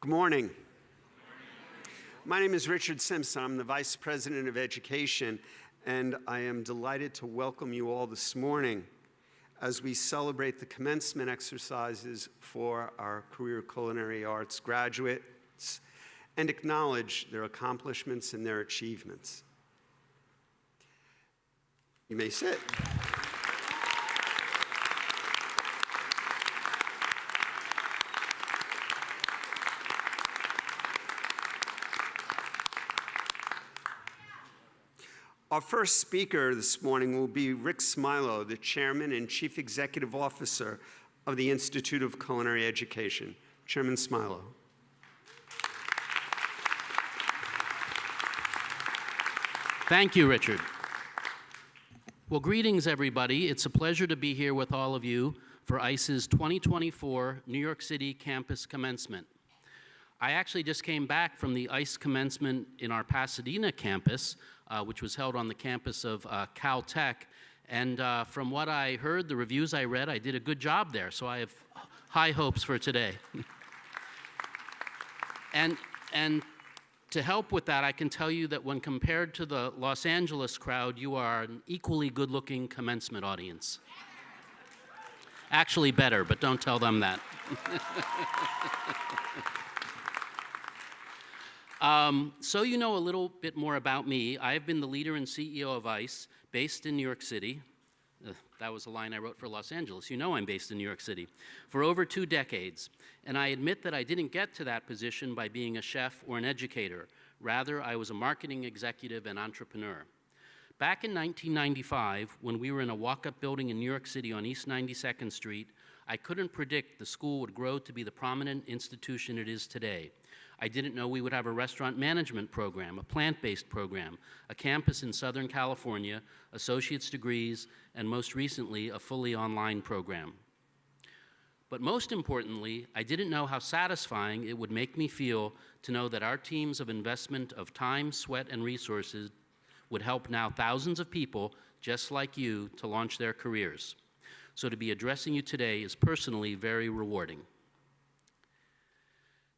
Good morning. My name is Richard Simpson. I'm the Vice President of Education, and I am delighted to welcome you all this morning as we celebrate the commencement exercises for our Career Culinary Arts graduates and acknowledge their accomplishments and their achievements. You may sit. Our first speaker this morning will be Rick Smilo, the Chairman and Chief Executive Officer of the Institute of Culinary Education. Chairman Smilo. Thank you, Richard. Well, greetings, everybody. It's a pleasure to be here with all of you for ICE's 2024 New York City Campus Commencement. I actually just came back from the ICE commencement in our Pasadena campus, which was held on the campus of Caltech. And from what I heard, the reviews I read, I did a good job there. So I have high hopes for today. And to help with that, I can tell you that when compared to the Los Angeles crowd, you are an equally good-looking commencement audience. Actually better, but don't tell them that. So you know a little bit more about me. I've been the leader and CEO of ICE, based in New York City. That was a line I wrote for Los Angeles. You know I'm based in New York City. For over 2 decades. And I admit that I didn't get to that position by being a chef or an educator. Rather, I was a marketing executive and entrepreneur. Back in 1995, when we were in a walk-up building in New York City on East 92nd Street, I couldn't predict the school would grow to be the prominent institution it is today. I didn't know we would have a restaurant management program, a plant-based program, a campus in Southern California, associate's degrees, and most recently, a fully online program. But most importantly, I didn't know how satisfying it would make me feel to know that our teams of investment of time, sweat, and resources would help now thousands of people just like you to launch their careers. So to be addressing you today is personally very rewarding.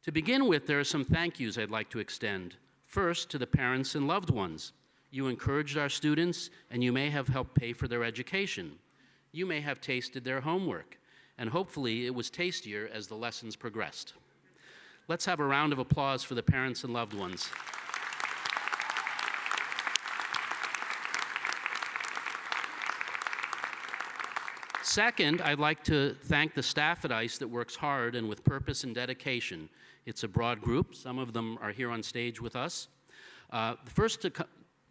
To begin with, there are some thank yous I'd like to extend. First, to the parents and loved ones. You encouraged our students, and you may have helped pay for their education. You may have tasted their homework, and hopefully it was tastier as the lessons progressed. Let's have a round of applause for the parents and loved ones. Second, I'd like to thank the staff at ICE that works hard and with purpose and dedication. It's a broad group. Some of them are here on stage with us. The first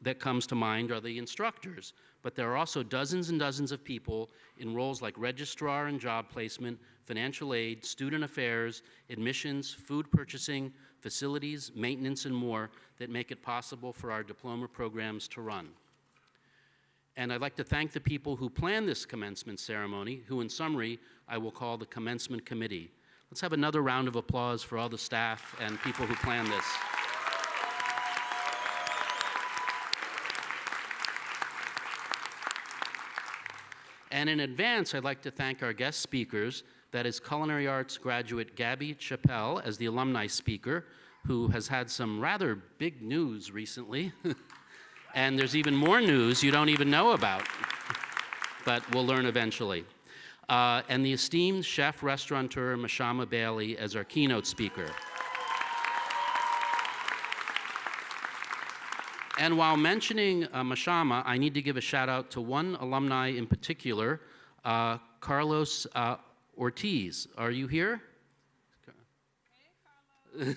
that comes to mind are the instructors, but there are also dozens and dozens of people in roles like registrar and job placement, financial aid, student affairs, admissions, food purchasing, facilities, maintenance, and more that make it possible for our diploma programs to run. And I'd like to thank the people who planned this commencement ceremony, who in summary, I will call the Commencement Committee. Let's have another round of applause for all the staff and people who planned this. And in advance, I'd like to thank our guest speakers, that is Culinary Arts graduate Gabby Chappelle as the alumni speaker, who has had some rather big news recently. And there's even more news you don't even know about, but we'll learn eventually. And the esteemed chef restaurateur Mashama Bailey as our keynote speaker. And while mentioning Mashama, I need to give a shout out to one alumni in particular, Carlos Ortiz. Are you here?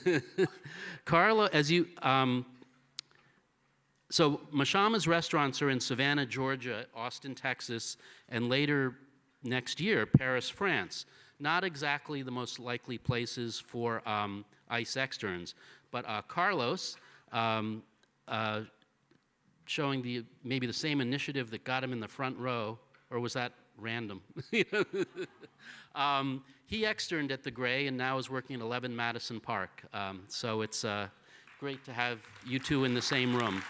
Hey, Carlos, as you, so Mashama's restaurants are in Savannah, Georgia, Austin, Texas, and later next year, Paris, France. Not exactly the most likely places for ICE externs, but Carlos, showing maybe the same initiative that got him in the front row, or was that random? He externed at the Gray and now is working at 11 Madison Park. So it's great to have you two in the same room.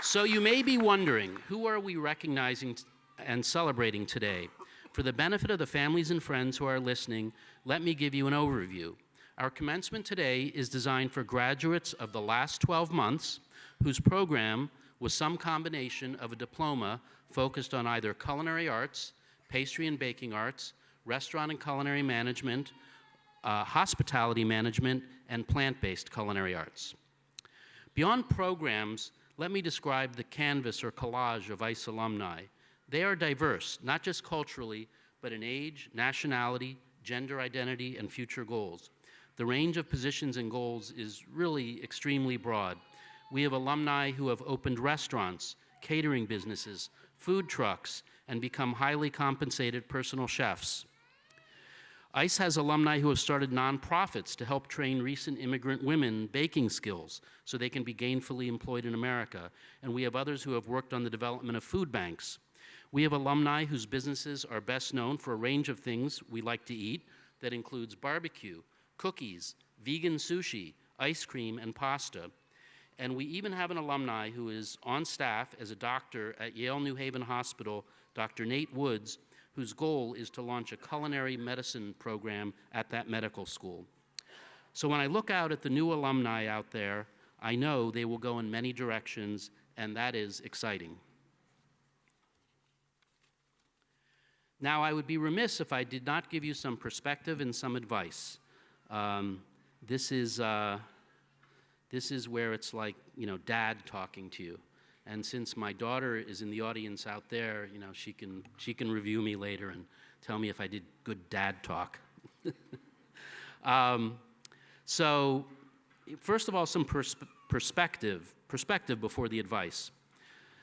So you may be wondering, who are we recognizing and celebrating today? For For the benefit of the families and friends who are listening, let me give you an overview. Our commencement today is designed for graduates of the last 12 months whose program was some combination of a diploma focused on either culinary arts, pastry and baking arts, restaurant and culinary management, hospitality management, and plant-based culinary arts. Beyond programs, let me describe the canvas or collage of ICE alumni. They are diverse, not just culturally, but in age, nationality, gender identity, and future goals. The range of positions and goals is really extremely broad. We have alumni who have opened restaurants, catering businesses, food trucks, and become highly compensated personal chefs. ICE has alumni who have started nonprofits to help train recent immigrant women baking skills so they can be gainfully employed in America. And we have others who have worked on the development of food banks. We have alumni whose businesses are best known for a range of things we like to eat that includes barbecue, cookies, vegan sushi, ice cream, and pasta. And we even have an alumni who is on staff as a doctor at Yale New Haven Hospital, Dr. Nate Woods, whose goal is to launch a culinary medicine program at that medical school. So when I look out at the new alumni out there, I know they will go in many directions, and that is exciting. Now, I would be remiss if I did not give you some perspective and some advice. This is where it's like, Dad talking to you. And since my daughter is in the audience out there, she can review me later and tell me if I did good dad talk. So, first of all, some perspective before the advice.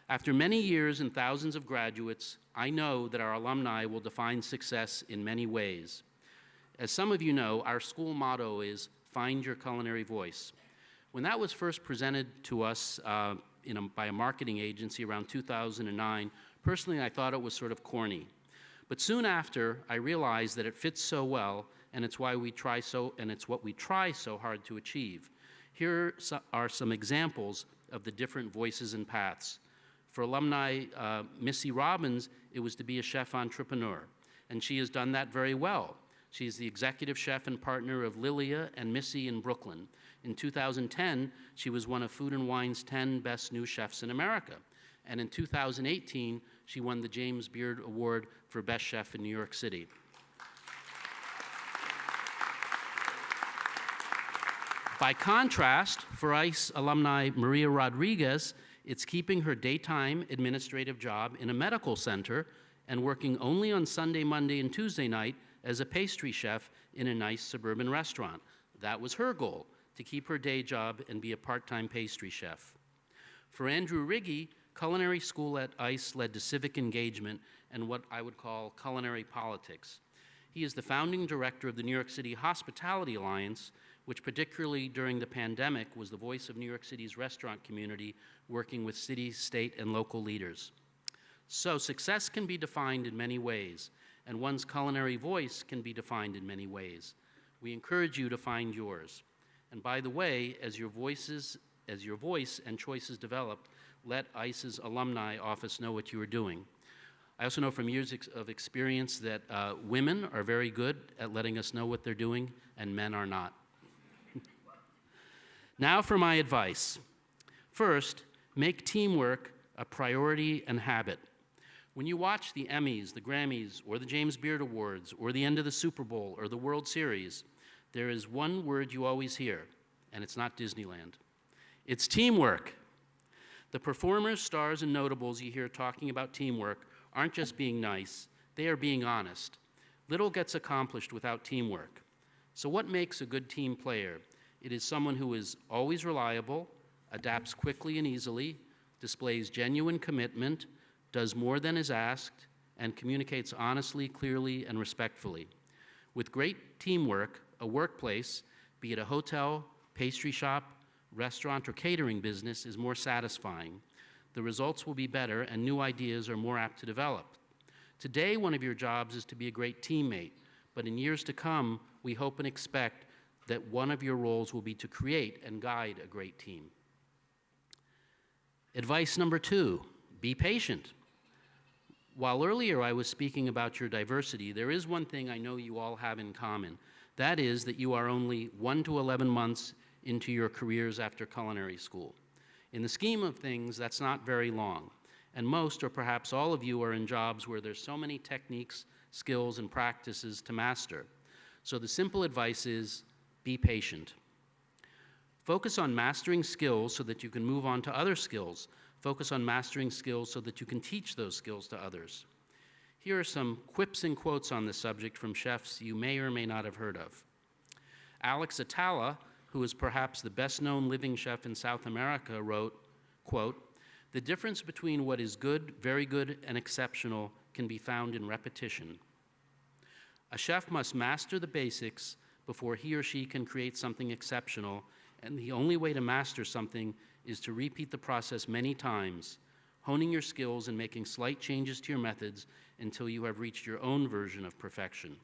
After many years and thousands of graduates, I know that our alumni will define success in many ways. As some of you know, our school motto is "Find your culinary voice." When that was first presented to us by a marketing agency around 2009, personally I thought it was sort of corny. But soon after, I realized that it fits so well, and it's what we try so hard to achieve. Here are some examples of the different voices and paths. For alumni Missy Robbins, it was to be a chef entrepreneur, and she has done that very well. She's the executive chef and partner of Lilia and Missy in Brooklyn. In 2010, she was one of Food & Wine's 10 Best New Chefs in America. And in 2018, she won the James Beard Award for Best Chef in New York City. By contrast, for ICE alumni Maria Rodriguez, it's keeping her daytime administrative job in a medical center and working only on Sunday, Monday, and Tuesday night as a pastry chef in a nice suburban restaurant. That was her goal, to keep her day job and be a part-time pastry chef. For Andrew Riggi, culinary school at ICE led to civic engagement and what I would call culinary politics. He is the founding director of the New York City Hospitality Alliance, which particularly during the pandemic was the voice of New York City's restaurant community, working with city, state, and local leaders. So success can be defined in many ways, and one's culinary voice can be defined in many ways. We encourage you to find yours. And by the way, as your voice and choices develop, let ICE's alumni office know what you are doing. I also know from years of experience that women are very good at letting us know what they're doing, and men are not. Now for my advice. First, make teamwork a priority and habit. When you watch the Emmys, the Grammys, or the James Beard Awards, or the end of the Super Bowl, or the World Series, there is one word you always hear, and it's not Disneyland. It's teamwork. The performers, stars, and notables you hear talking about teamwork aren't just being nice, they are being honest. Little gets accomplished without teamwork. So what makes a good team player? It is someone who is always reliable, adapts quickly and easily, displays genuine commitment, does more than is asked, and communicates honestly, clearly, and respectfully. With great teamwork, a workplace, be it a hotel, pastry shop, restaurant, or catering business, is more satisfying. The results will be better, and new ideas are more apt to develop. Today, one of your jobs is to be a great teammate, but in years to come, we hope and expect that one of your roles will be to create and guide a great team. Advice number 2, be patient. While earlier I was speaking about your diversity, there is one thing I know you all have in common. That is that you are only 1 to 11 months into your careers after culinary school. In the scheme of things, that's not very long. And most, or perhaps all of you, are in jobs where there's so many techniques, skills, and practices to master. So the simple advice is, be patient. Focus on mastering skills so that you can move on to other skills. Focus on mastering skills so that you can teach those skills to others. Here are some quips and quotes on this subject from chefs you may or may not have heard of. Alex Atala, who is perhaps the best-known living chef in South America, wrote, quote, "The difference between what is good, very good, and exceptional can be found in repetition. A chef must master the basics before he or she can create something exceptional, and the only way to master something is to repeat the process many times, honing your skills and making slight changes to your methods until you have reached your own version of perfection."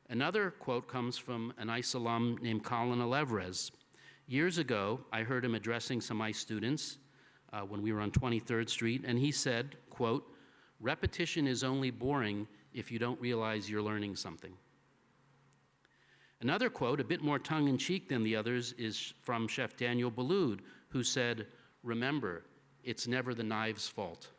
Another quote comes from an ICE alum named Colin Alevres. Years ago, I heard him addressing some ICE students when we were on 23rd Street, and he said, quote, "Repetition is only boring if you don't realize you're learning something." Another quote, a bit more tongue-in-cheek than the others, is from Chef Daniel Boulud, who said, "Remember, it's never the knive's fault."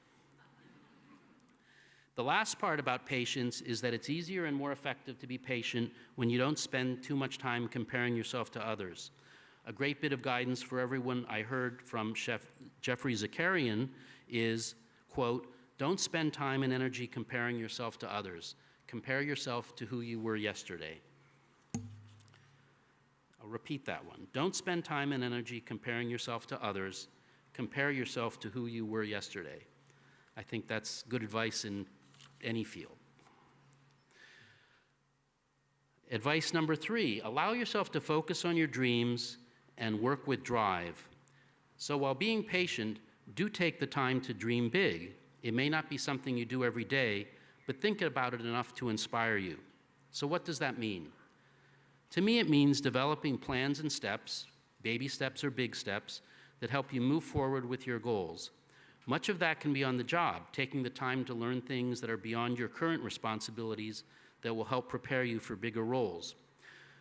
The last part about patience is that it's easier and more effective to be patient when you don't spend too much time comparing yourself to others. A great bit of guidance for everyone I heard from Chef Jeffrey Zakarian is, quote, "Don't spend time and energy comparing yourself to others. Compare yourself to who you were yesterday." I'll repeat that one. Don't spend time and energy comparing yourself to others. Compare yourself to who you were yesterday. I think that's good advice in any field. Advice number 3, allow yourself to focus on your dreams and work with drive. So while being patient, do take the time to dream big. It may not be something you do every day, but think about it enough to inspire you. So what does that mean? To me, it means developing plans and steps, baby steps or big steps, that help you move forward with your goals. Much of that can be on the job, taking the time to learn things that are beyond your current responsibilities that will help prepare you for bigger roles.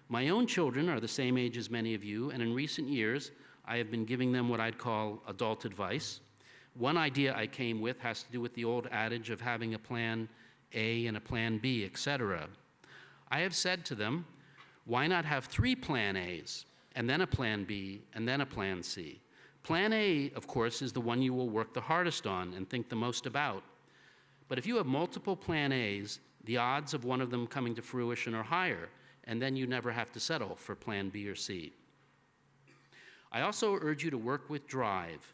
My own children are the same age as many of you, and in recent years, I have been giving them what I'd call adult advice. One idea I came with has to do with the old adage of having a plan A and a plan B, etc. I have said to them, why not have 3 plan A's, and then a plan B, and then a plan C? Plan A, of course, is the one you will work the hardest on and think the most about. But if you have multiple plan A's, the odds of one of them coming to fruition are higher, and then you never have to settle for plan B or C. I also urge you to work with drive.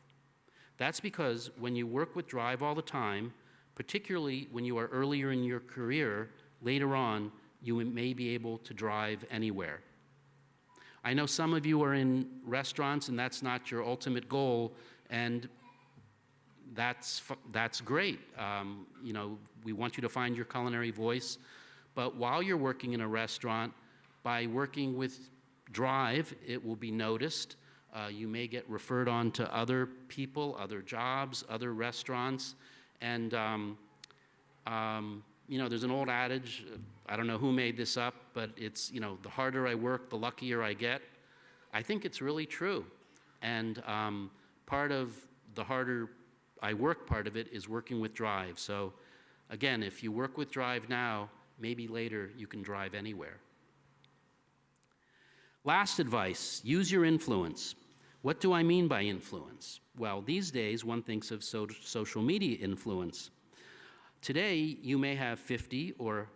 That's because when you work with drive all the time, particularly when you are earlier in your career, later on, you may be able to drive anywhere. I know some of you are in restaurants and that's not your ultimate goal, and that's great. You know, we want you to find your culinary voice, but while you're working in a restaurant, by working with drive, it will be noticed. You may get referred on to other people, other jobs, other restaurants, and you know, there's an old adage, I don't know who made this up, but it's, you know, the harder I work, the luckier I get. I think it's really true. And part of the harder I work part of it is working with drive. So again, if you work with drive now, maybe later you can drive anywhere. Last advice, use your influence. What do I mean by influence? Well, these days one thinks of social media influence. Today, you may have 50 or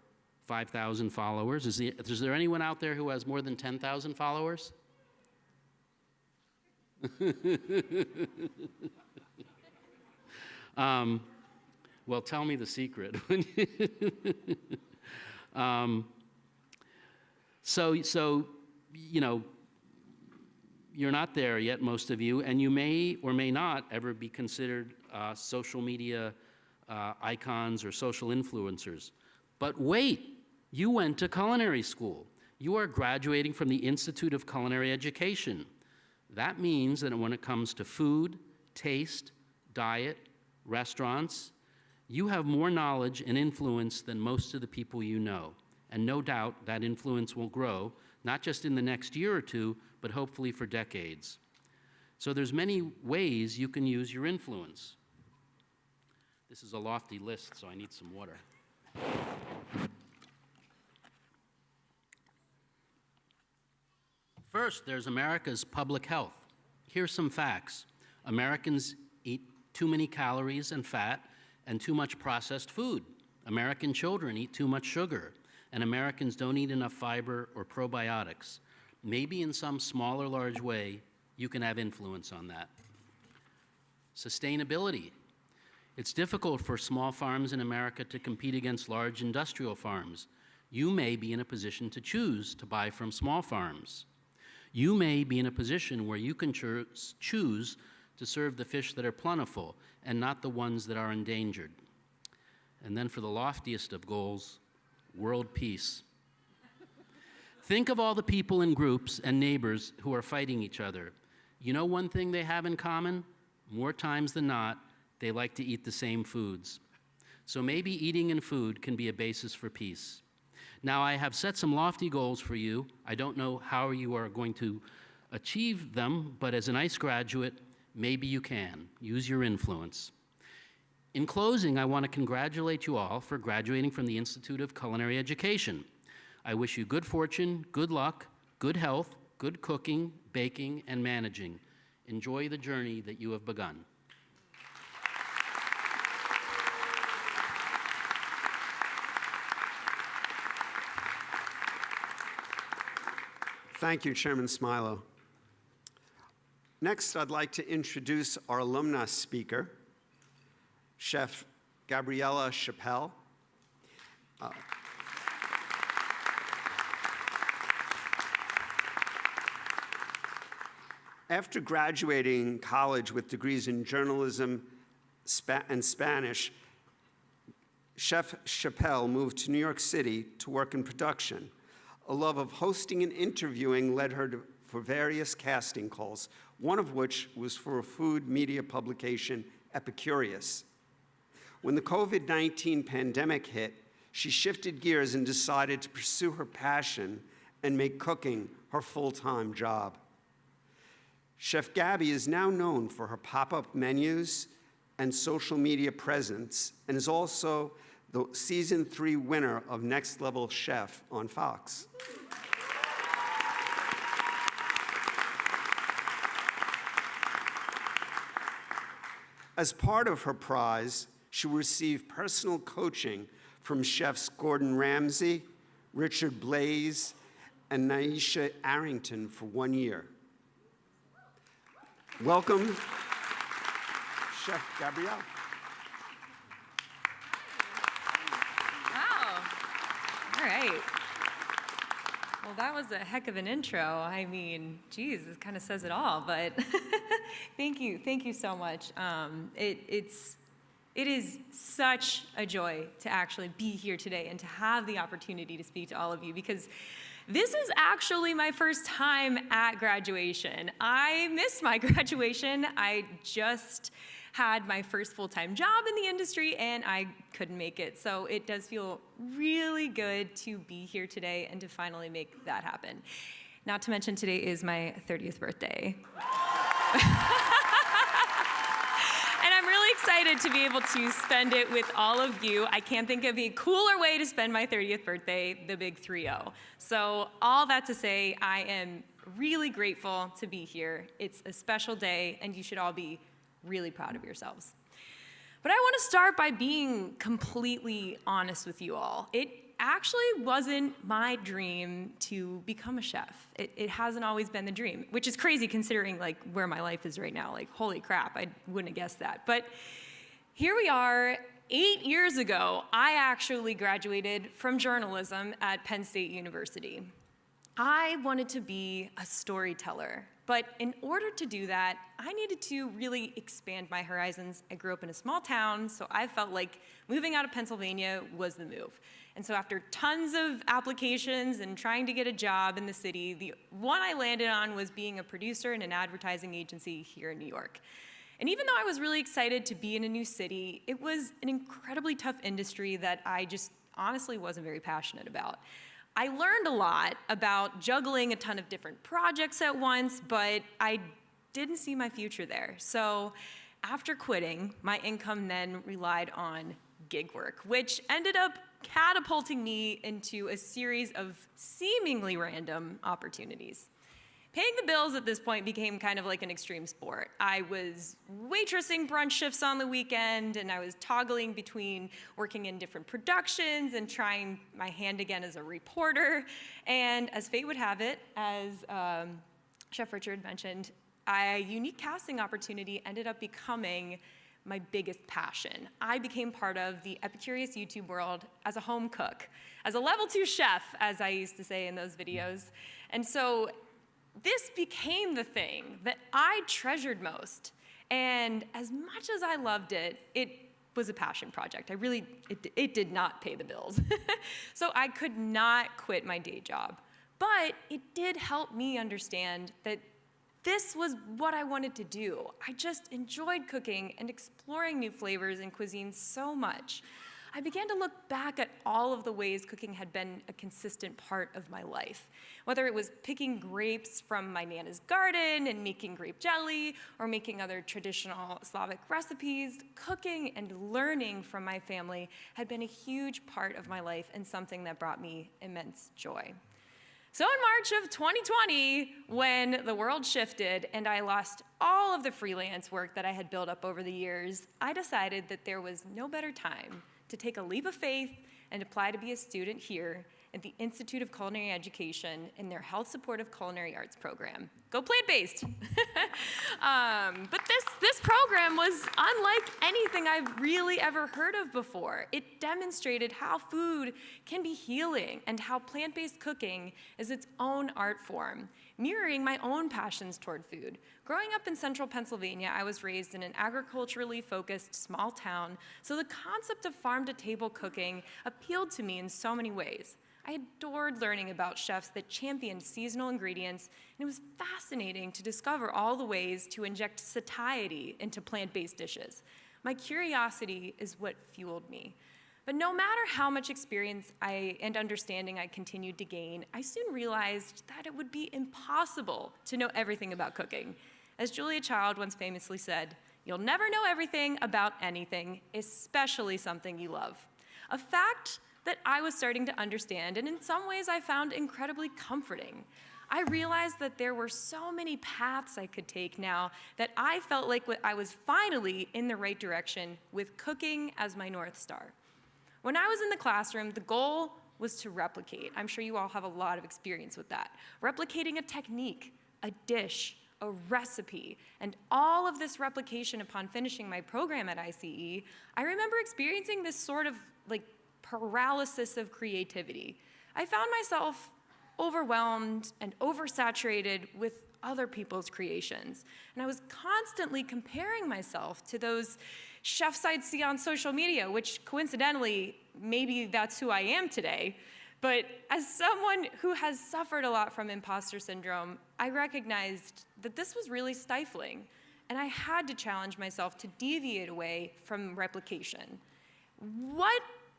5,000 followers. Is there anyone out there who has more than 10,000 followers? Well, tell me the secret. So, you know, you're not there yet, most of you, and you may or may not ever be considered social media icons or social influencers. But wait, you went to culinary school. You are graduating from the Institute of Culinary Education. That means that when it comes to food, taste, diet, restaurants, You have more knowledge and influence than most of the people you know, and no doubt that influence will grow, not just in the next year or two, but hopefully for decades. So there's many ways you can use your influence. This is a lofty list, so I need some water. First, there's America's public health. Here's some facts. Americans eat too many calories and fat and too much processed food. American children eat too much sugar, and Americans don't eat enough fiber or probiotics. Maybe in some small or large way, you can have influence on that. Sustainability. It's difficult for small farms in America to compete against large industrial farms. You may be in a position to choose to buy from small farms. You may be in a position where you can choose to serve the fish that are plentiful and not the ones that are endangered. And then for the loftiest of goals, world peace. Think of all the people in groups and neighbors who are fighting each other. You know one thing they have in common? More times than not, they like to eat the same foods. So maybe eating and food can be a basis for peace. Now, I have set some lofty goals for you. I don't know how you are going to achieve them, but as an ICE graduate, maybe you can. Use your influence. In closing, I want to congratulate you all for graduating from the Institute of Culinary Education. I wish you good fortune, good luck, good health, good cooking, baking, and managing. Enjoy the journey that you have begun. Thank you, Chairman Smilo. Next, I'd like to introduce our alumni speaker, Chef Gabriella Chappelle. After graduating college with degrees in journalism and Spanish, Chef Chappelle moved to New York City to work in production. A love of hosting and interviewing led her for various casting calls, one of which was for a food media publication, Epicurious. When the COVID-19 pandemic hit, she shifted gears and decided to pursue her passion and make cooking her full-time job. Chef Gabby is now known for her pop-up menus and social media presence, and is also the Season 3 winner of Next Level Chef on Fox. As part of her prize, she will receive personal coaching from chefs Gordon Ramsay, Richard Blais, and Naisha Arrington for 1 year. Welcome, Chef Gabrielle. All right. Well, that was a heck of an intro. I mean, geez, it kind of says it all, but thank you so much. It is such a joy to actually be here today and to have the opportunity to speak to all of you, because this is actually my first time at graduation. I missed my graduation. I just had my first full-time job in the industry, and I couldn't make it. So it does feel really good to be here today and to finally make that happen. Not to mention, today is my 30th birthday. And I'm really excited to be able to spend it with all of you. I can't think of a cooler way to spend my 30th birthday, the big 3-0. So all that to say, I am really grateful to be here. It's a special day, and you should all be really proud of yourselves. But I want to start by being completely honest with you all. It actually wasn't my dream to become a chef. It hasn't always been the dream, which is crazy considering like where my life is right now. Like, holy crap, I wouldn't have guessed that. But here we are. 8 years ago, I actually graduated from journalism at Penn State University. I wanted to be a storyteller. But in order to do that, I needed to really expand my horizons. I grew up in a small town, so I felt like moving out of Pennsylvania was the move. And so after tons of applications and trying to get a job in the city, the one I landed on was being a producer in an advertising agency here in New York. And even though I was really excited to be in a new city, it was an incredibly tough industry that I just honestly wasn't very passionate about. I learned a lot about juggling a ton of different projects at once, but I didn't see my future there. So after quitting, my income then relied on gig work, which ended up catapulting me into a series of seemingly random opportunities. Paying the bills at this point became kind of like an extreme sport. I was waitressing brunch shifts on the weekend, and I was toggling between working in different productions and trying my hand again as a reporter. And as fate would have it, as Chef Richard mentioned, a unique casting opportunity ended up becoming my biggest passion. I became part of the Epicurious YouTube world as a home cook, as a level 2 chef, as I used to say in those videos. And so this became the thing that I treasured most. And as much as I loved it, it was a passion project. It did not pay the bills. So I could not quit my day job. But it did help me understand that this was what I wanted to do. I just enjoyed cooking and exploring new flavors and cuisines so much. I began to look back at all of the ways cooking had been a consistent part of my life. Whether it was picking grapes from my Nana's garden and making grape jelly, or making other traditional Slavic recipes, cooking and learning from my family had been a huge part of my life and something that brought me immense joy. So in March of 2020, when the world shifted and I lost all of the freelance work that I had built up over the years, I decided that there was no better time to take a leap of faith and apply to be a student here at the Institute of Culinary Education in their Health Supportive Culinary Arts program. Go plant-based. But this program was unlike anything I've really ever heard of before. It demonstrated how food can be healing and how plant-based cooking is its own art form, mirroring my own passions toward food. Growing up in central Pennsylvania, I was raised in an agriculturally focused small town, so the concept of farm-to-table cooking appealed to me in so many ways. I adored learning about chefs that championed seasonal ingredients, and it was fascinating to discover all the ways to inject satiety into plant-based dishes. My curiosity is what fueled me. But no matter how much experience and understanding I continued to gain, I soon realized that it would be impossible to know everything about cooking. As Julia Child once famously said, "You'll never know everything about anything, especially something you love." A fact that I was starting to understand, and in some ways I found incredibly comforting. I realized that there were so many paths I could take now that I felt like I was finally in the right direction with cooking as my North Star. When I was in the classroom, the goal was to replicate. I'm sure you all have a lot of experience with that. Replicating a technique, a dish, a recipe, and all of this replication upon finishing my program at ICE, I remember experiencing this sort of paralysis of creativity. I found myself overwhelmed and oversaturated with other people's creations. And I was constantly comparing myself to those chefs I'd see on social media, which coincidentally, maybe that's who I am today. But as someone who has suffered a lot from imposter syndrome, I recognized that this was really stifling. And I had to challenge myself to deviate away from replication.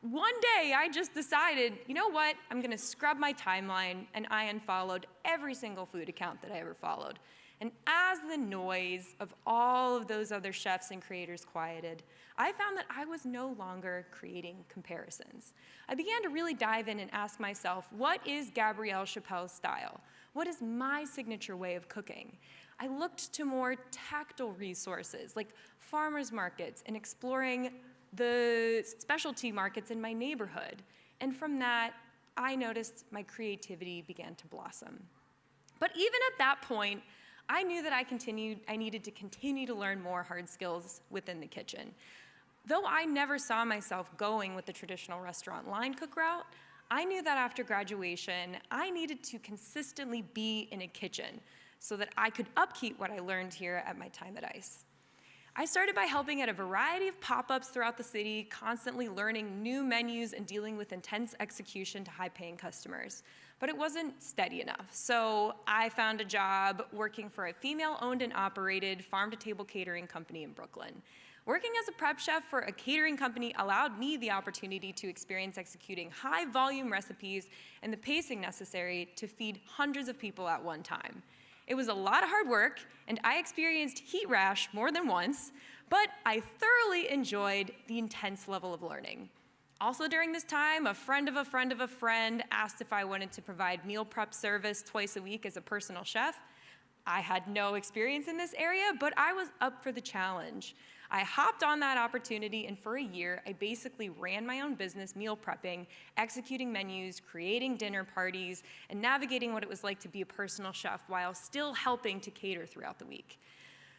One day, I just decided, you know what, I'm gonna scrub my timeline, and I unfollowed every single food account that I ever followed. And as the noise of all of those other chefs and creators quieted, I found that I was no longer creating comparisons. I began to really dive in and ask myself, what is Gabrielle Chappelle's style? What is my signature way of cooking? I looked to more tactile resources, like farmers markets, and exploring the specialty markets in my neighborhood. And from that, I noticed my creativity began to blossom. But even at that point, I knew that I needed to continue to learn more hard skills within the kitchen. Though I never saw myself going with the traditional restaurant line cook route, I knew that after graduation, I needed to consistently be in a kitchen so that I could upkeep what I learned here at my time at ICE. I started by helping at a variety of pop-ups throughout the city, constantly learning new menus and dealing with intense execution to high-paying customers. but it wasn't steady enough. So I found a job working for a female-owned and operated farm-to-table catering company in Brooklyn. Working as a prep chef for a catering company allowed me the opportunity to experience executing high-volume recipes and the pacing necessary to feed hundreds of people at one time. It was a lot of hard work, and I experienced heat rash more than once, but I thoroughly enjoyed the intense level of learning. Also during this time, a friend of a friend of a friend asked if I wanted to provide meal prep service twice a week as a personal chef. I had no experience in this area, but I was up for the challenge. I hopped on that opportunity, and for a year, I basically ran my own business meal prepping, executing menus, creating dinner parties, and navigating what it was like to be a personal chef while still helping to cater throughout the week.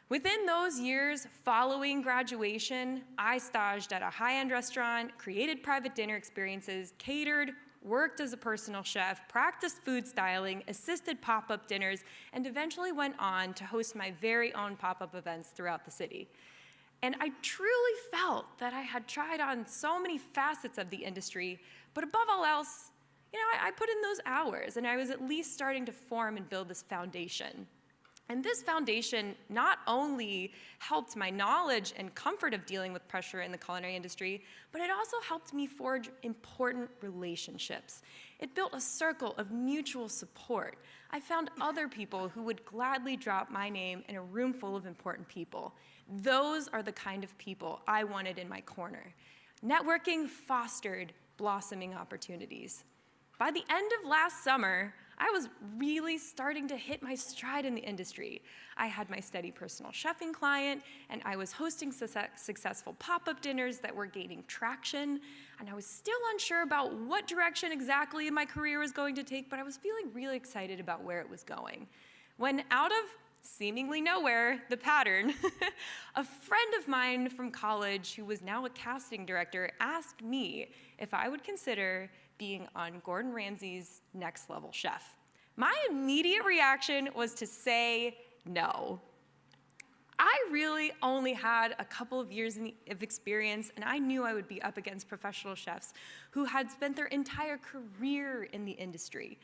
Within those years following graduation, I staged at a high-end restaurant, created private dinner experiences, catered, worked as a personal chef, practiced food styling, assisted pop-up dinners, and eventually went on to host my very own pop-up events throughout the city. And I truly felt that I had tried on so many facets of the industry, but above all else, I put in those hours, and I was at least starting to form and build this foundation. And this foundation not only helped my knowledge and comfort of dealing with pressure in the culinary industry, but it also helped me forge important relationships. It built a circle of mutual support. I found other people who would gladly drop my name in a room full of important people. Those are the kind of people I wanted in my corner. Networking fostered blossoming opportunities. By the end of last summer, I was really starting to hit my stride in the industry. I had my steady personal chefing client, and I was hosting successful pop-up dinners that were gaining traction, and I was still unsure about what direction exactly my career was going to take, but I was feeling really excited about where it was going. When out of seemingly nowhere, the pattern, a friend of mine from college who was now a casting director asked me if I would consider being on Gordon Ramsay's Next Level Chef. My immediate reaction was to say no. I really only had a couple of years of experience, and I knew I would be up against professional chefs who had spent their entire career in the industry.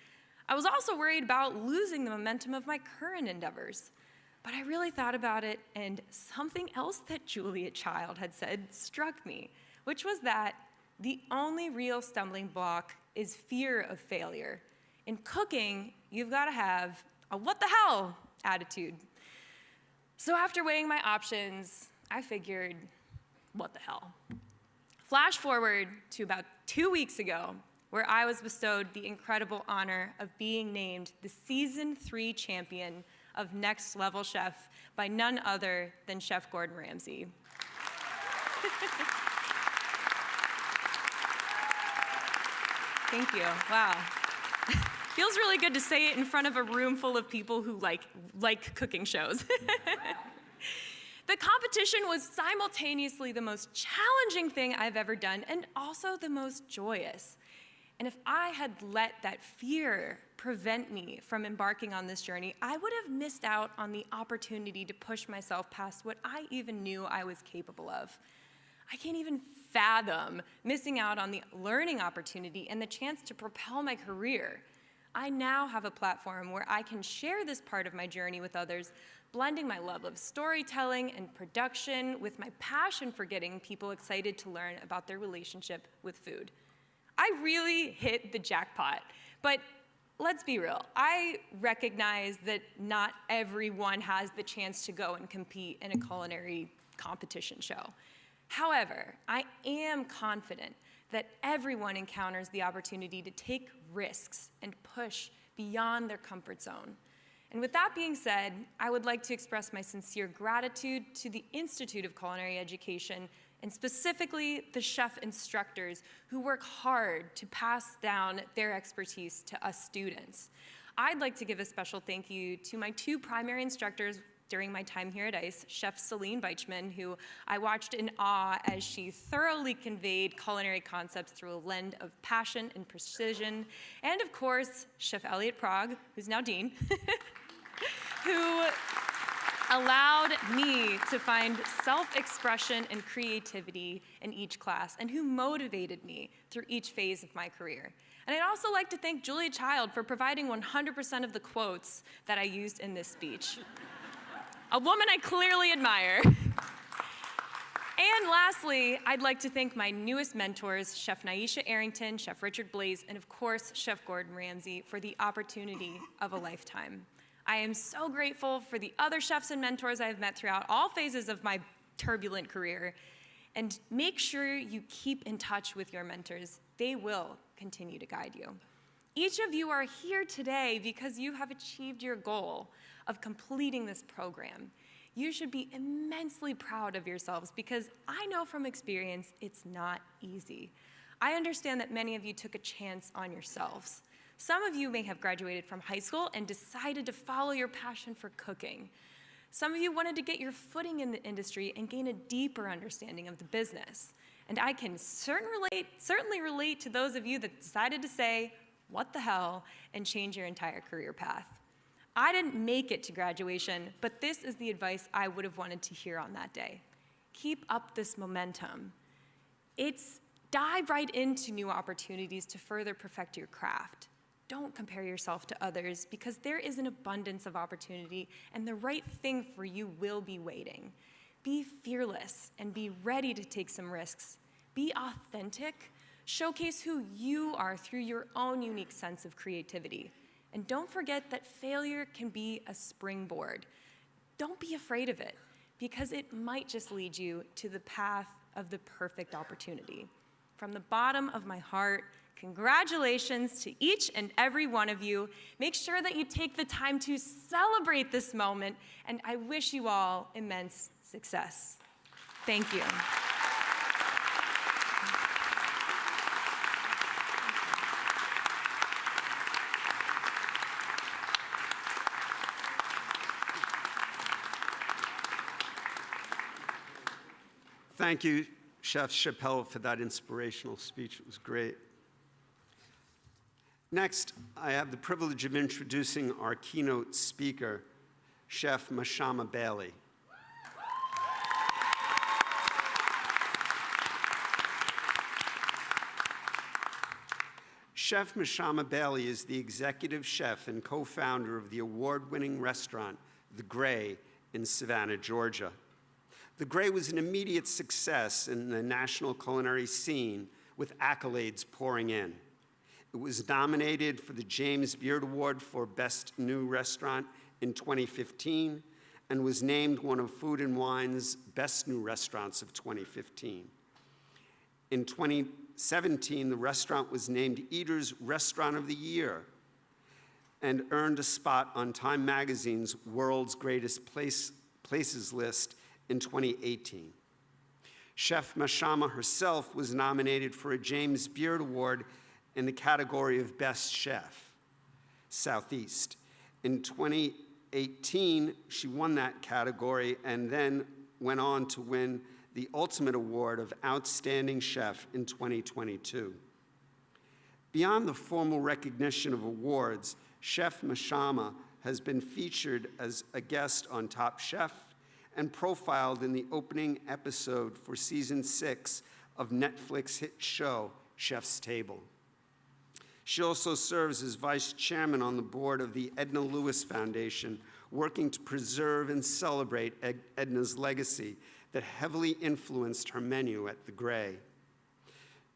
I was also worried about losing the momentum of my current endeavors. But I really thought about it, and something else that Julia Child had said struck me, which was that the only real stumbling block is fear of failure. In cooking, you've got to have a what the hell attitude. So after weighing my options, I figured, what the hell? Flash forward to about 2 weeks ago, where I was bestowed the incredible honor of being named the Season 3 champion of Next Level Chef by none other than Chef Gordon Ramsay. Thank you. Wow. Feels really good to say it in front of a room full of people who like cooking shows. The competition was simultaneously the most challenging thing I've ever done and also the most joyous. And if I had let that fear prevent me from embarking on this journey, I would have missed out on the opportunity to push myself past what I even knew I was capable of. I can't even fathom missing out on the learning opportunity and the chance to propel my career. I now have a platform where I can share this part of my journey with others, blending my love of storytelling and production with my passion for getting people excited to learn about their relationship with food. I really hit the jackpot, but let's be real. I recognize that not everyone has the chance to go and compete in a culinary competition show. However, I am confident that everyone encounters the opportunity to take risks and push beyond their comfort zone. And with that being said, I would like to express my sincere gratitude to the Institute of Culinary Education, and specifically the chef instructors who work hard to pass down their expertise to us students. I'd like to give a special thank you to my two primary instructors during my time here at ICE, Chef Celine Beichman, who I watched in awe as she thoroughly conveyed culinary concepts through a lens of passion and precision, and of course, Chef Elliot Prague, who's now Dean, who allowed me to find self-expression and creativity in each class, and who motivated me through each phase of my career. And I'd also like to thank Julia Child for providing 100% of the quotes that I used in this speech. A woman I clearly admire. And lastly, I'd like to thank my newest mentors, Chef Naisha Arrington, Chef Richard Blaze, and of course, Chef Gordon Ramsay, for the opportunity of a lifetime. I am so grateful for the other chefs and mentors I've met throughout all phases of my turbulent career. And make sure you keep in touch with your mentors. They will continue to guide you. Each of you are here today because you have achieved your goal of completing this program. You should be immensely proud of yourselves because I know from experience it's not easy. I understand that many of you took a chance on yourselves. Some of you may have graduated from high school and decided to follow your passion for cooking. Some of you wanted to get your footing in the industry and gain a deeper understanding of the business. And I can certainly relate to those of you that decided to say, what the hell, and change your entire career path. I didn't make it to graduation, but this is the advice I would have wanted to hear on that day. Keep up this momentum. Dive right into new opportunities to further perfect your craft. Don't compare yourself to others because there is an abundance of opportunity and the right thing for you will be waiting. Be fearless and be ready to take some risks. Be authentic. Showcase who you are through your own unique sense of creativity. And don't forget that failure can be a springboard. Don't be afraid of it because it might just lead you to the path of the perfect opportunity. From the bottom of my heart, congratulations to each and every one of you. Make sure that you take the time to celebrate this moment, and I wish you all immense success. Thank you. Thank you, Chef Chappelle, for that inspirational speech. It was great. Next, I have the privilege of introducing our keynote speaker, Chef Mashama Bailey. Chef Mashama Bailey is the executive chef and co-founder of the award-winning restaurant, The Gray, in Savannah, Georgia. The Gray was an immediate success in the national culinary scene, with accolades pouring in. It was nominated for the James Beard Award for Best New Restaurant in 2015 and was named one of Food & Wine's Best New Restaurants of 2015. In 2017, the restaurant was named Eater's Restaurant of the Year and earned a spot on Time Magazine's World's Greatest Places list in 2018. Chef Mashama herself was nominated for a James Beard Award in the category of Best Chef, Southeast. In 2018, she won that category and then went on to win the Ultimate Award of Outstanding Chef in 2022. Beyond the formal recognition of awards, Chef Mashama has been featured as a guest on Top Chef and profiled in the opening episode for season 6 of Netflix hit show Chef's Table. She also serves as vice chairman on the board of the Edna Lewis Foundation, working to preserve and celebrate Edna's legacy that heavily influenced her menu at The Gray.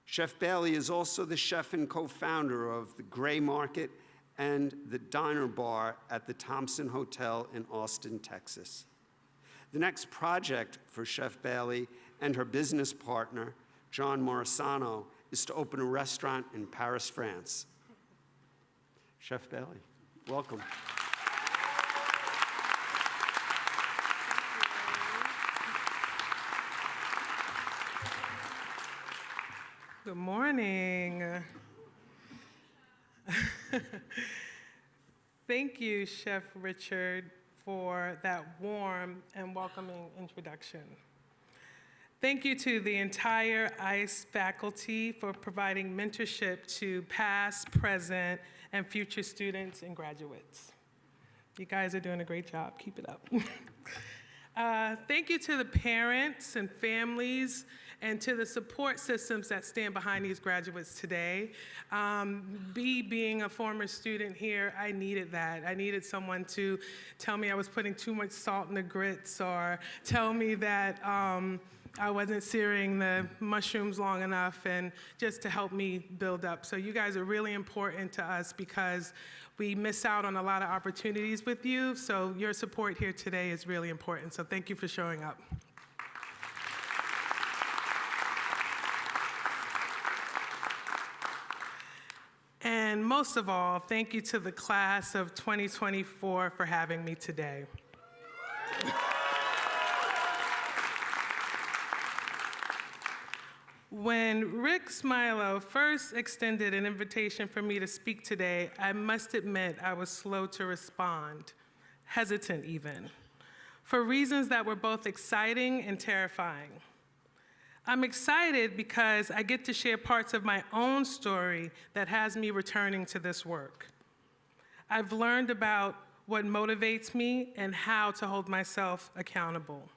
Chef Bailey is also the chef and co-founder of the Gray Market and the Diner Bar at the Thompson Hotel in Austin, Texas. The next project for Chef Bailey and her business partner, John Morisano, is to open a restaurant in Paris, France. Chef Bailey, welcome. Good morning. Thank you, Chef Richard, for that warm and welcoming introduction. Thank you to the entire ICE faculty for providing mentorship to past, present, and future students and graduates. You guys are doing a great job. Keep it up. Thank you to the parents and families and to the support systems that stand behind these graduates today. Being a former student here, I needed that. I needed someone to tell me I was putting too much salt in the grits, or tell me that I wasn't searing the mushrooms long enough, and just to help me build up. So you guys are really important to us because we miss out on a lot of opportunities with you. So your support here today is really important. So thank you for showing up. And most of all, thank you to the class of 2024 for having me today. When Rick Smilo first extended an invitation for me to speak today, I must admit I was slow to respond, hesitant even, for reasons that were both exciting and terrifying. I'm excited because I get to share parts of my own story that has me returning to this work. I've learned about what motivates me and how to hold myself accountable.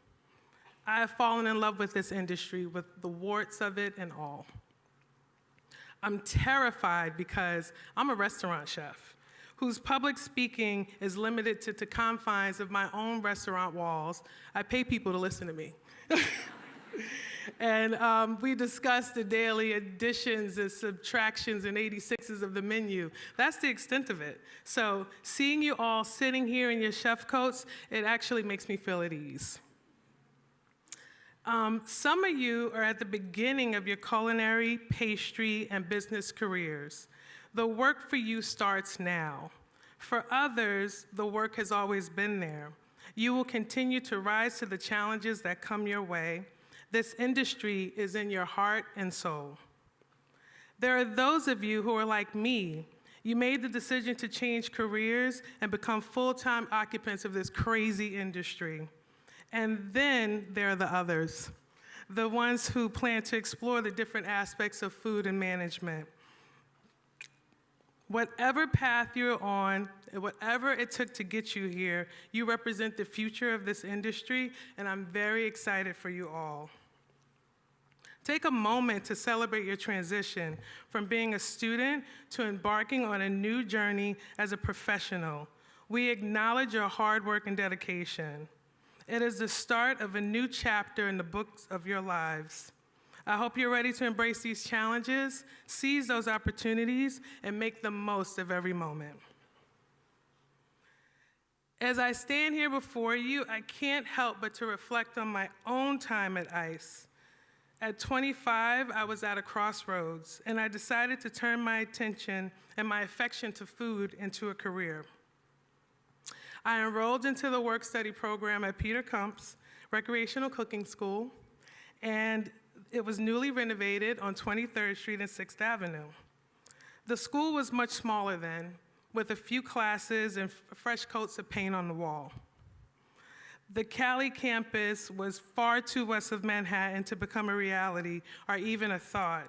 I have fallen in love with this industry, with the warts of it and all. I'm terrified because I'm a restaurant chef whose public speaking is limited to the confines of my own restaurant walls. I pay people to listen to me. And we discussed the daily additions and subtractions and 86s of the menu. That's the extent of it. So seeing you all sitting here in your chef coats, it actually makes me feel at ease. Some of you are at the beginning of your culinary, pastry, and business careers. The work for you starts now. For others, the work has always been there. You will continue to rise to the challenges that come your way. This industry is in your heart and soul. There are those of you who are like me. You made the decision to change careers and become full-time occupants of this crazy industry. And then there are the others, the ones who plan to explore the different aspects of food and management. Whatever path you're on, whatever it took to get you here, you represent the future of this industry, and I'm very excited for you all. Take a moment to celebrate your transition from being a student to embarking on a new journey as a professional. We acknowledge your hard work and dedication. It is the start of a new chapter in the books of your lives. I hope you're ready to embrace these challenges, seize those opportunities, and make the most of every moment. As I stand here before you, I can't help but to reflect on my own time at ICE. At 25, I was at a crossroads, and I decided to turn my attention and my affection to food into a career. I enrolled into the work-study program at Peter Kump's Recreational Cooking School, and it was newly renovated on 23rd Street and 6th Avenue. The school was much smaller then, with a few classes and fresh coats of paint on the wall. The Cali campus was far too west of Manhattan to become a reality or even a thought.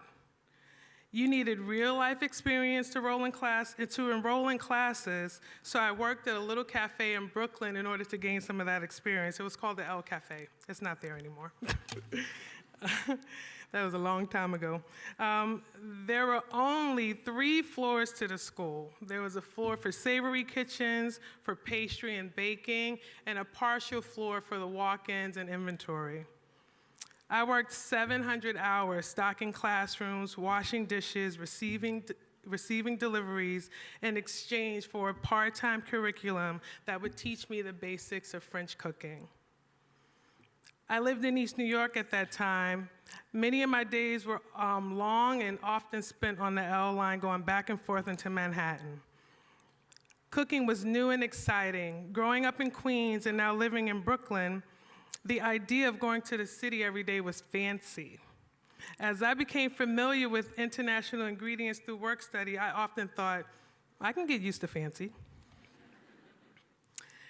You needed real-life experience to enroll in classes, so I worked at a little cafe in Brooklyn in order to gain some of that experience. It was called the El Cafe. It's not there anymore. That was a long time ago. There were only 3 floors to the school. There was a floor for savory kitchens, for pastry and baking, and a partial floor for the walk-ins and inventory. I worked 700 hours stocking classrooms, washing dishes, receiving deliveries in exchange for a part-time curriculum that would teach me the basics of French cooking. I lived in East New York at that time. Many of my days were long and often spent on the L line going back and forth into Manhattan. Cooking was new and exciting. Growing up in Queens and now living in Brooklyn, the idea of going to the city every day was fancy. As I became familiar with international ingredients through work study, I often thought, I can get used to fancy.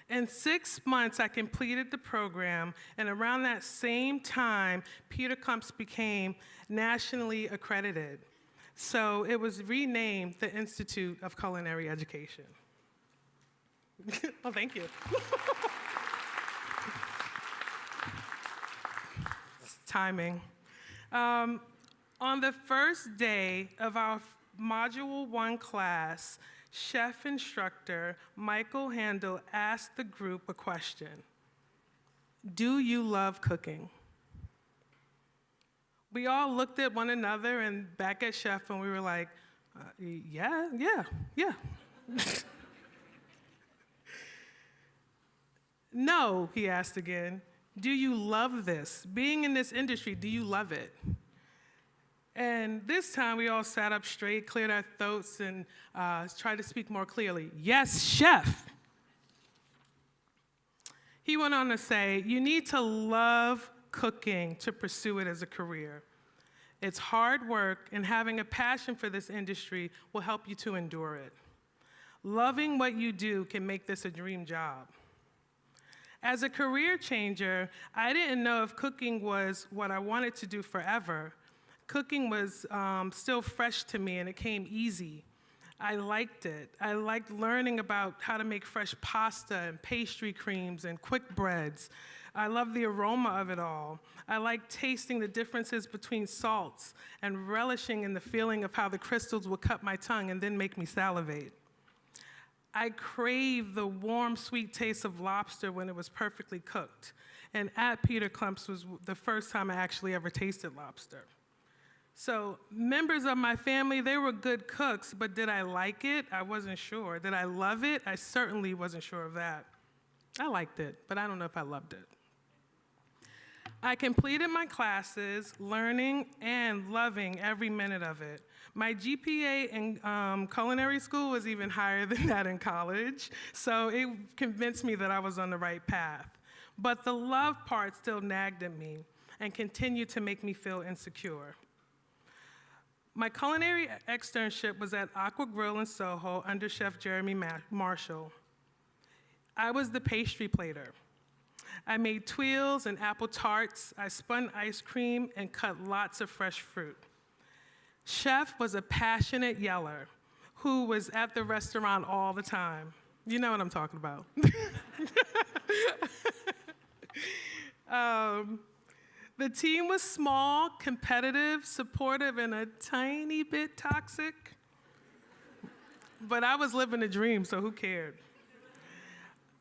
In 6 months, I completed the program, and around that same time, Peter Kump's became nationally accredited. So it was renamed the Institute of Culinary Education. Oh, thank you. It's timing. On the first day of our Module 1 class, chef instructor Michael Handel asked the group a question. Do you love cooking? We all looked at one another and back at chef, and we were like, yeah. No, he asked again. Do you love this? Being in this industry, do you love it? And this time we all sat up straight, cleared our throats, and tried to speak more clearly. Yes, chef. He went on to say, you need to love cooking to pursue it as a career. It's hard work, and having a passion for this industry will help you to endure it. Loving what you do can make this a dream job. As a career changer, I didn't know if cooking was what I wanted to do forever. Cooking was still fresh to me, and it came easy. I liked it. I liked learning about how to make fresh pasta and pastry creams and quick breads. I loved the aroma of it all. I liked tasting the differences between salts and relishing in the feeling of how the crystals would cut my tongue and then make me salivate. I craved the warm, sweet taste of lobster when it was perfectly cooked. And at Peter Klump's was the first time I actually ever tasted lobster. So members of my family, they were good cooks, but did I like it? I wasn't sure. Did I love it? I certainly wasn't sure of that. I liked it, but I don't know if I loved it. I completed my classes, learning and loving every minute of it. My GPA in culinary school was even higher than that in college, so it convinced me that I was on the right path. But the love part still nagged at me and continued to make me feel insecure. My culinary externship was at Aqua Grill in Soho under Chef Jeremy Marshall. I was the pastry plater. I made tuiles and apple tarts, I spun ice cream, and cut lots of fresh fruit. Chef was a passionate yeller who was at the restaurant all the time. You know what I'm talking about. The team was small, competitive, supportive, and a tiny bit toxic. But I was living a dream, so who cared?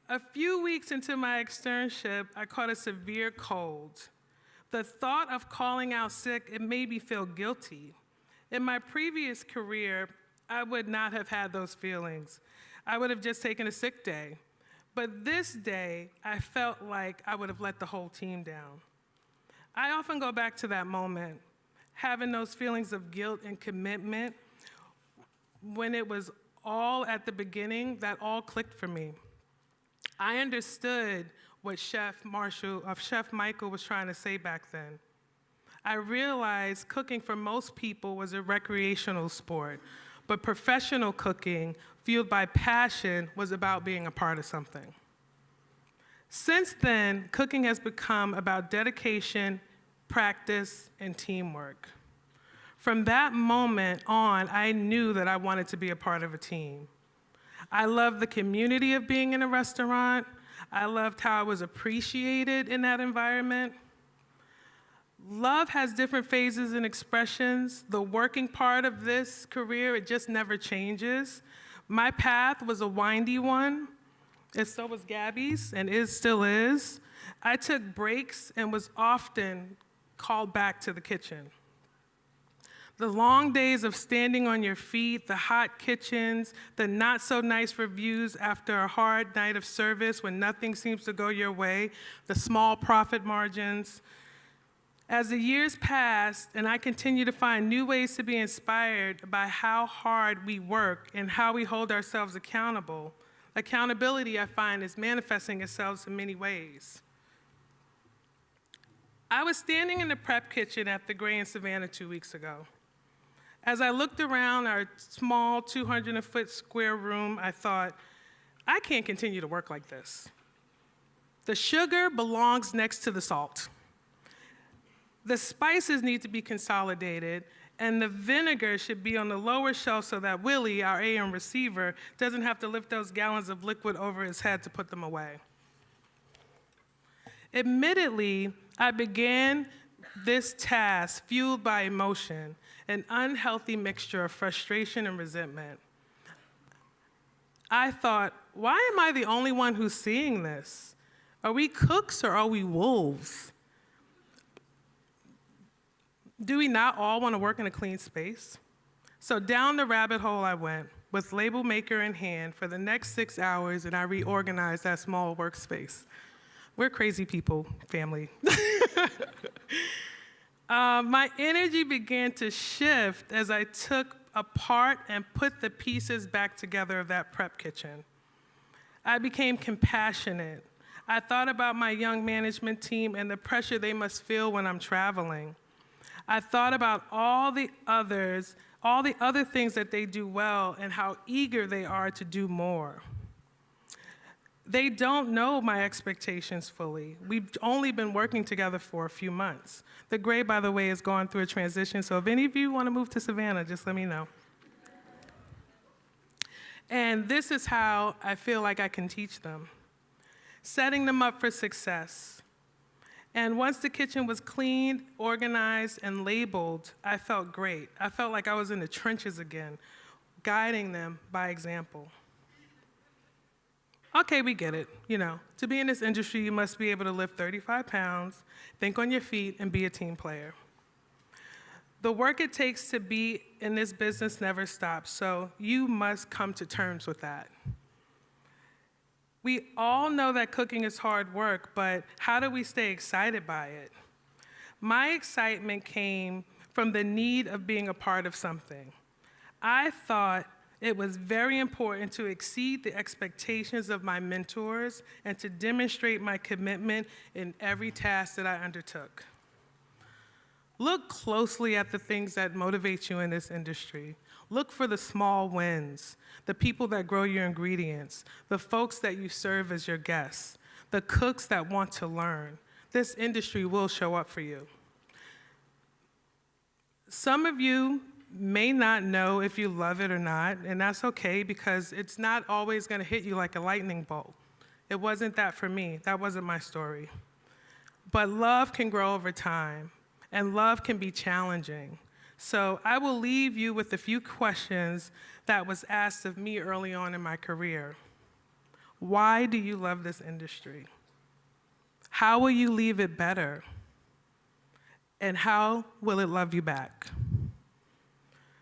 A few weeks into my externship, I caught a severe cold. The thought of calling out sick, it made me feel guilty. In my previous career, I would not have had those feelings. I would have just taken a sick day. But this day, I felt like I would have let the whole team down. I often go back to that moment, having those feelings of guilt and commitment. When it was all at the beginning, that all clicked for me. I understood what Chef Michael was trying to say back then. I realized cooking for most people was a recreational sport, but professional cooking, fueled by passion, was about being a part of something. Since then, cooking has become about dedication, practice, and teamwork. From that moment on, I knew that I wanted to be a part of a team. I loved the community of being in a restaurant. I loved how I was appreciated in that environment. Love has different phases and expressions. The working part of this career, it just never changes. My path was a windy one, and so was Gabby's, and still is. I took breaks and was often called back to the kitchen. The long days of standing on your feet, the hot kitchens, the not so nice reviews after a hard night of service when nothing seems to go your way, the small profit margins. As the years passed and I continue to find new ways to be inspired by how hard we work and how we hold ourselves accountable, accountability, I find, is manifesting itself in many ways. I was standing in the prep kitchen at the Gray in Savannah 2 weeks ago. As I looked around our small 200-foot square room, I thought, I can't continue to work like this. The sugar belongs next to the salt. The spices need to be consolidated, And the vinegar should be on the lower shelf so that Willie, our AM receiver, doesn't have to lift those gallons of liquid over his head to put them away. Admittedly, I began this task fueled by emotion, an unhealthy mixture of frustration and resentment. I thought, why am I the only one who's seeing this? Are we cooks or are we wolves? Do we not all want to work in a clean space? So down the rabbit hole I went with label maker in hand for the next 6 hours, and I reorganized that small workspace. We're crazy people, family. My energy began to shift as I took apart and put the pieces back together of that prep kitchen. I became compassionate. I thought about my young management team and the pressure they must feel when I'm traveling. I thought about all the other things that they do well and how eager they are to do more. They don't know my expectations fully. We've only been working together for a few months. The grade, by the way, is going through a transition, so if any of you want to move to Savannah, just let me know. And this is how I feel like I can teach them. Setting them up for success. And once the kitchen was cleaned, organized, and labeled, I felt great. I felt like I was in the trenches again, guiding them by example. Okay, we get it. You know, to be in this industry, you must be able to lift 35 pounds, think on your feet, and be a team player. The work it takes to be in this business never stops, so you must come to terms with that. We all know that cooking is hard work, but how do we stay excited by it? My excitement came from the need of being a part of something. I thought it was very important to exceed the expectations of my mentors and to demonstrate my commitment in every task that I undertook. Look closely at the things that motivate you in this industry. Look for the small wins, the people that grow your ingredients, the folks that you serve as your guests, the cooks that want to learn. This industry will show up for you. Some of you may not know if you love it or not, and that's okay because it's not always going to hit you like a lightning bolt. It wasn't that for me. That wasn't my story. But love can grow over time, and love can be challenging. So I will leave you with a few questions that was asked of me early on in my career. Why do you love this industry? How will you leave it better? And how will it love you back?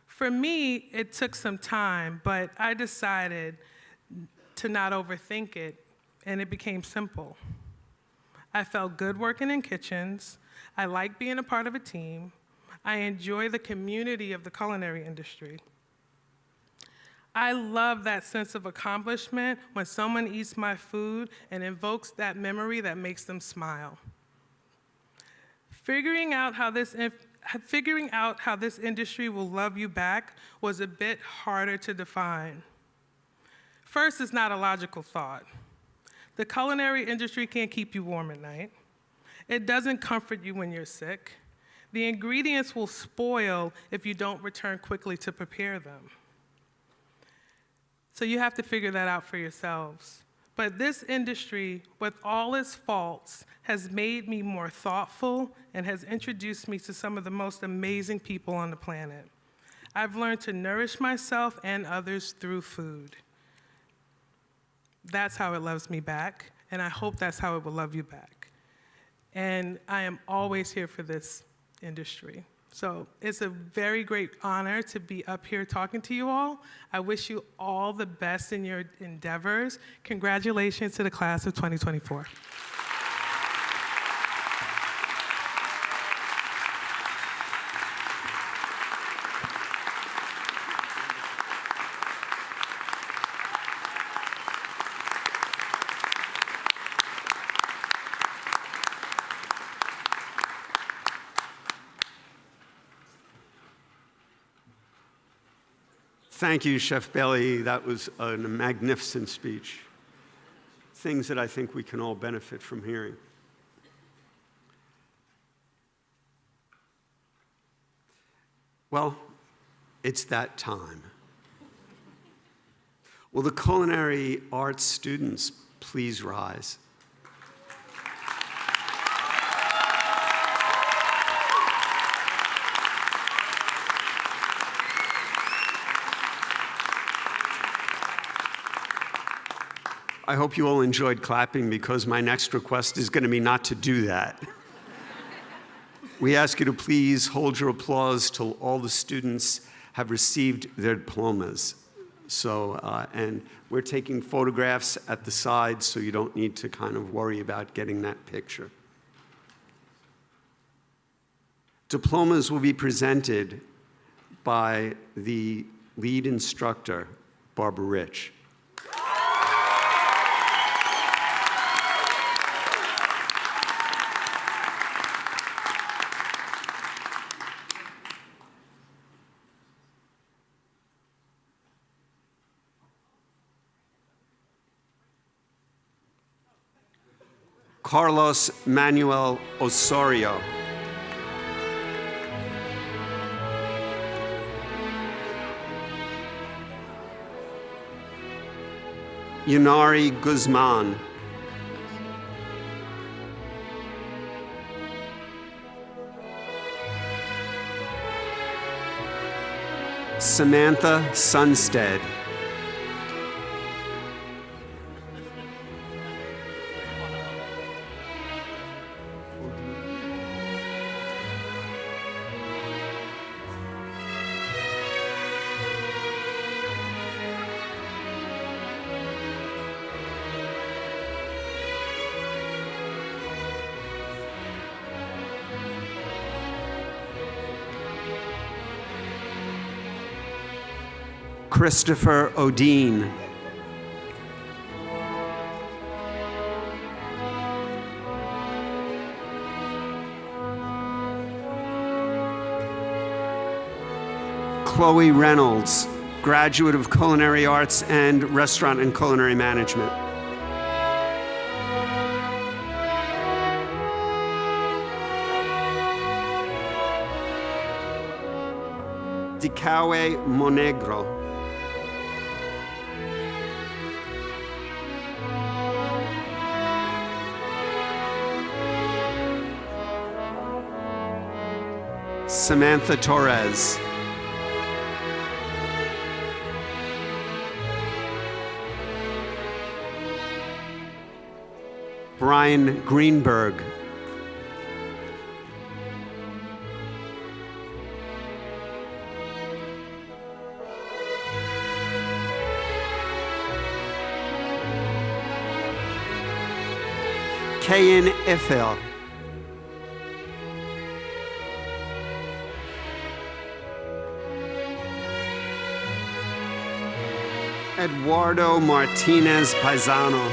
For me, it took some time, but I decided to not overthink it, and it became simple. I felt good working in kitchens. I like being a part of a team. I enjoy the community of the culinary industry. I love that sense of accomplishment when someone eats my food and invokes that memory that makes them smile. Figuring out how this industry will love you back was a bit harder to define. First, it's not a logical thought. The culinary industry can't keep you warm at night. It doesn't comfort you when you're sick. The ingredients will spoil if you don't return quickly to prepare them. So you have to figure that out for yourselves. But this industry, with all its faults, has made me more thoughtful and has introduced me to some of the most amazing people on the planet. I've learned to nourish myself and others through food. That's how it loves me back, and I hope that's how it will love you back. And I am always here for this industry. So it's a very great honor to be up here talking to you all. I wish you all the best in your endeavors. Congratulations to the class of 2024. Thank you, Chef Bailey. That was a magnificent speech. Things that I think we can all benefit from hearing. Well, it's that time. Will the culinary arts students please rise? I hope you all enjoyed clapping because my next request is going to be not to do that. We ask you to please hold your applause till all the students have received their diplomas. And we're taking photographs at the side, so you don't need to kind of worry about getting that picture. Diplomas will be presented by the lead instructor, Barbara Rich. Carlos Manuel Osorio. Yunari Guzman. Samantha Sunstead. Christopher Odeen. Chloe Reynolds, graduate of Culinary Arts and Restaurant and Culinary Management. Dicawe Monegro. Samantha Torres. Brian Greenberg. Kayan Ifil. Eduardo Martinez Paisano.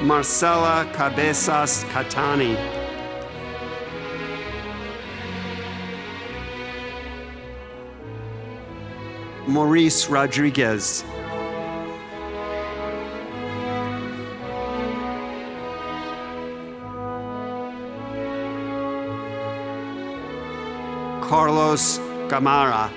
Marcela Cabezas Catani. Maurice Rodriguez. Carlos Gamara.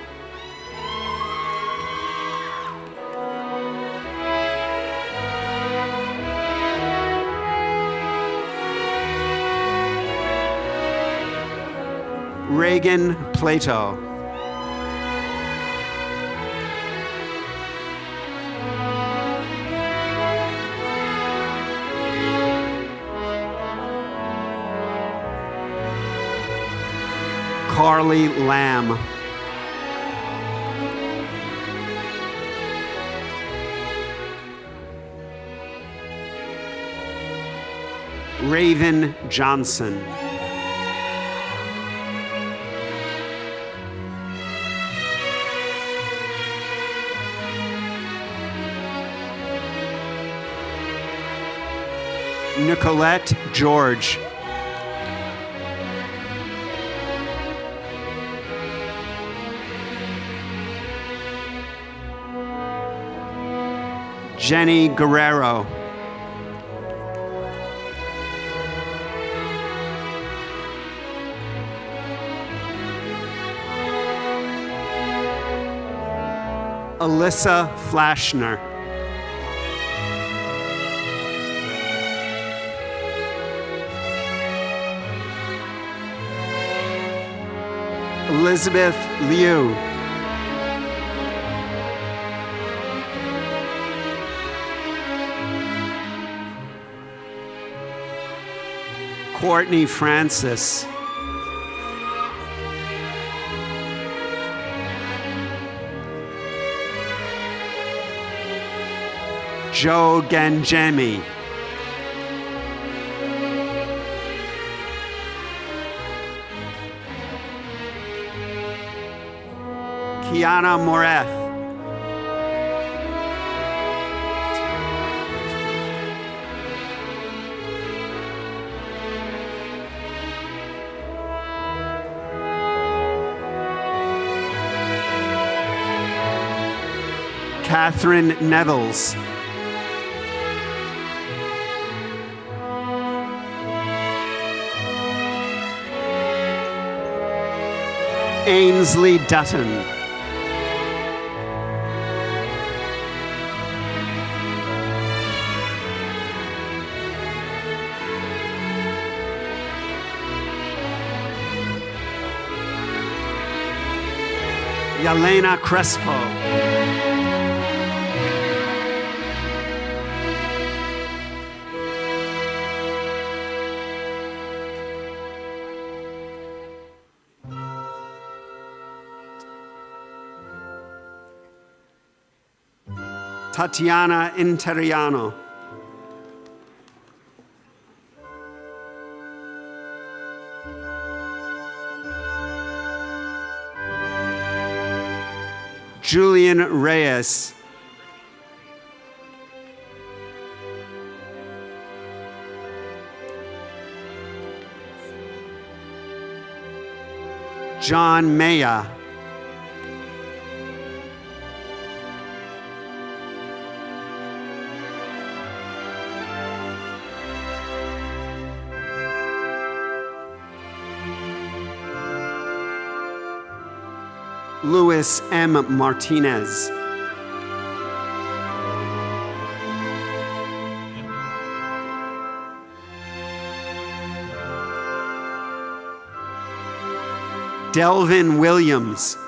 Reagan Plato. Carly Lamb. Raven Johnson. Nicolette George. Jenny Guerrero. Alyssa Flashner. Elizabeth Liu. Courtney Francis. Joe Ganjemi. Kiana Moreth. Catherine Nevels. Ainsley Dutton. Yelena Crespo. Tatiana Interiano. Julian Reyes. John Maya. Luis M. Martinez. Delvin Williams.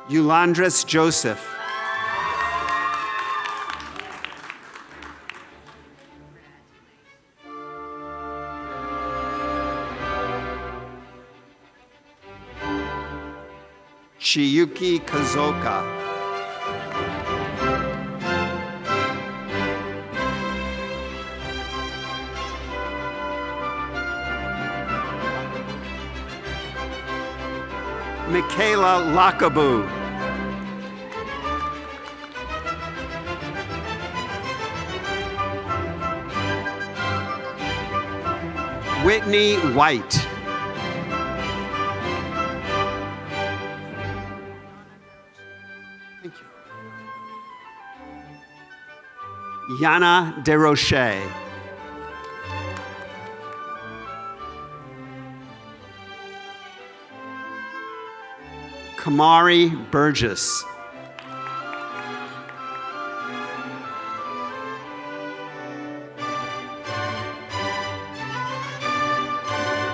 Yulandris Joseph. Chiyuki Kazoka. Michaela Lakabu. Whitney White. Thank you. Yana DeRoche. Kamari Burgess.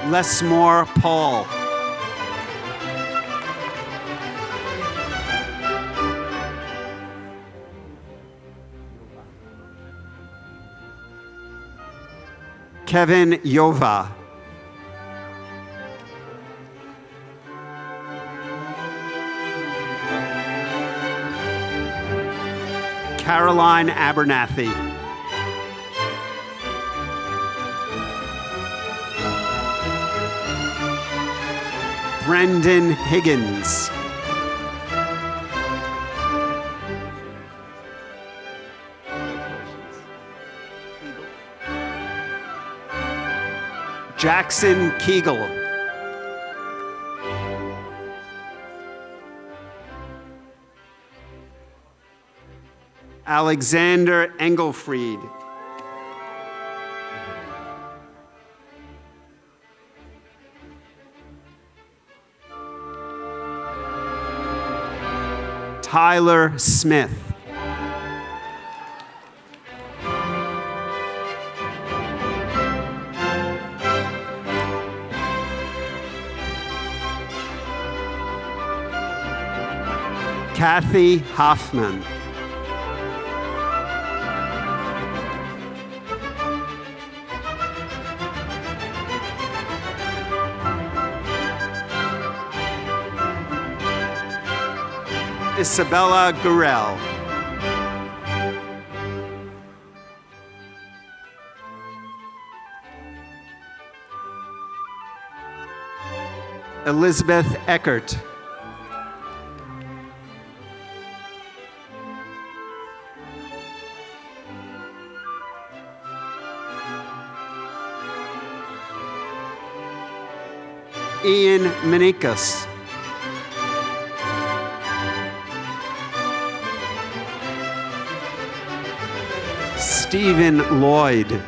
Lesmore Paul. Kevin Yova. Caroline Abernathy. Brendan Higgins. Jackson Kegel. Alexander Engelfried. Tyler Smith. Kathy Hoffman. Isabella Gurel. Elizabeth Eckert. Ian Minikas. Stephen Lloyd.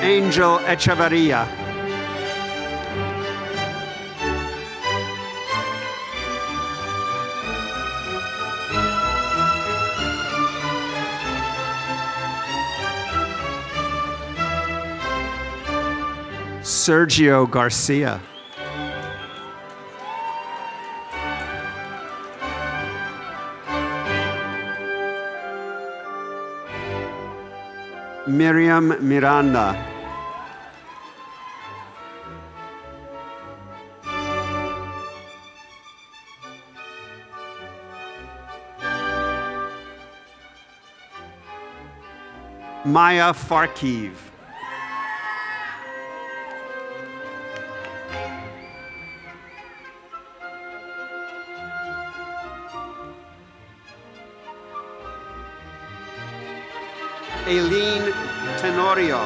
Angel Echevarria. Sergio Garcia. Miriam Miranda. Maya Farkiv. Aileen Tenorio.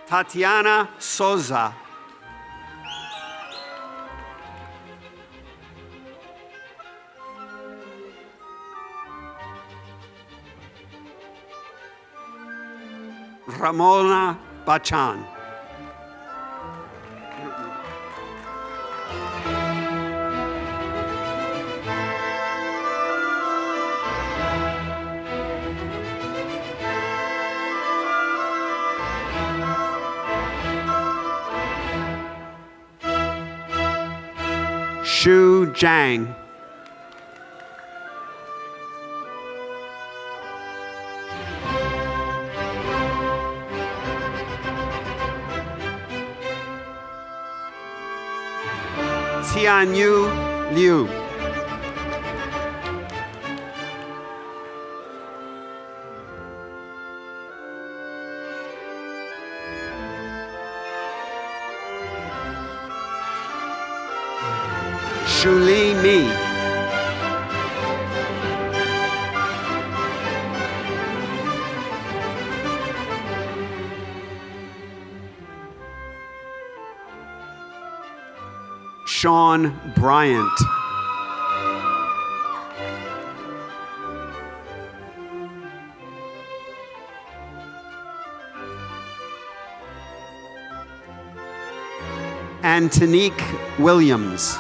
Tatiana Souza. Ramona Bachan. Shu Zhang. Tianyu Liu. Shuli Mi. Sean Bryant. Antonique Williams.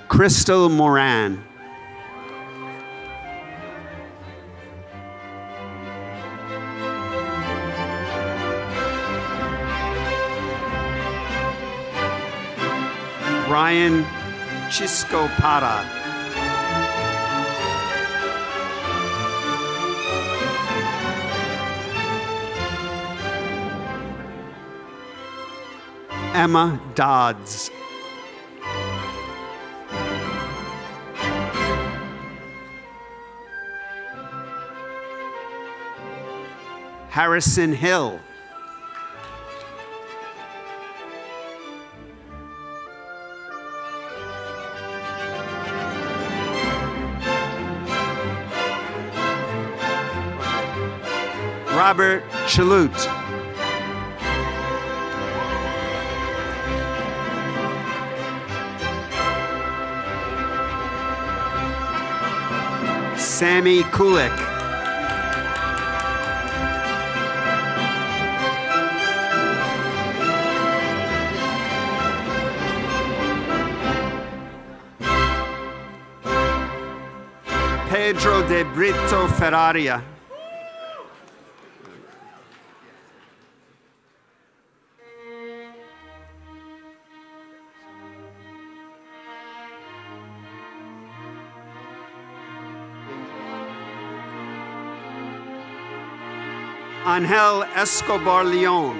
Crystal Moran. Brian Chiscopata. Emma Dodds. Harrison Hill. Robert Chalut. Sammy Kulik. Pedro de Brito Ferraria. Angel Escobar Leon.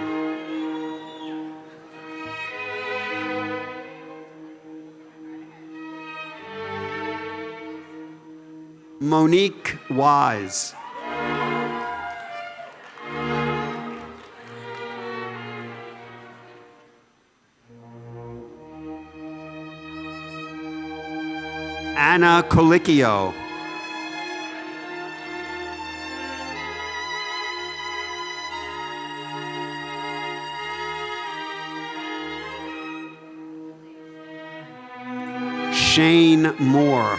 Monique Wise. Anna Colicchio. Shane Moore.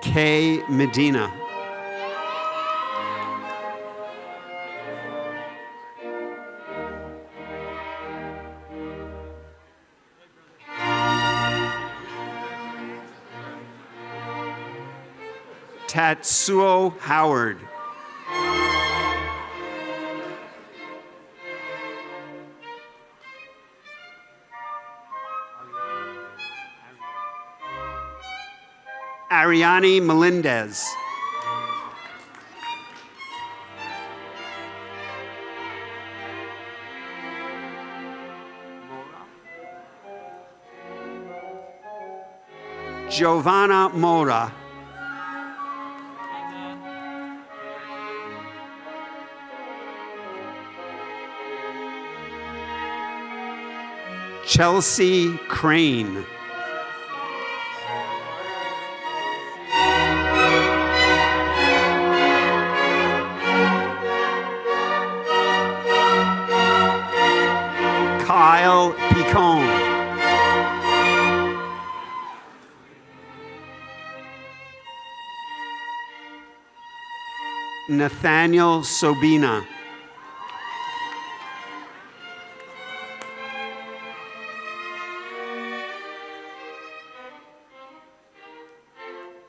Kay Medina. Tatsuo Howard. Ariane Melendez. Giovanna Mora. Chelsea Crane. Kyle Picone. Nathaniel Sobina.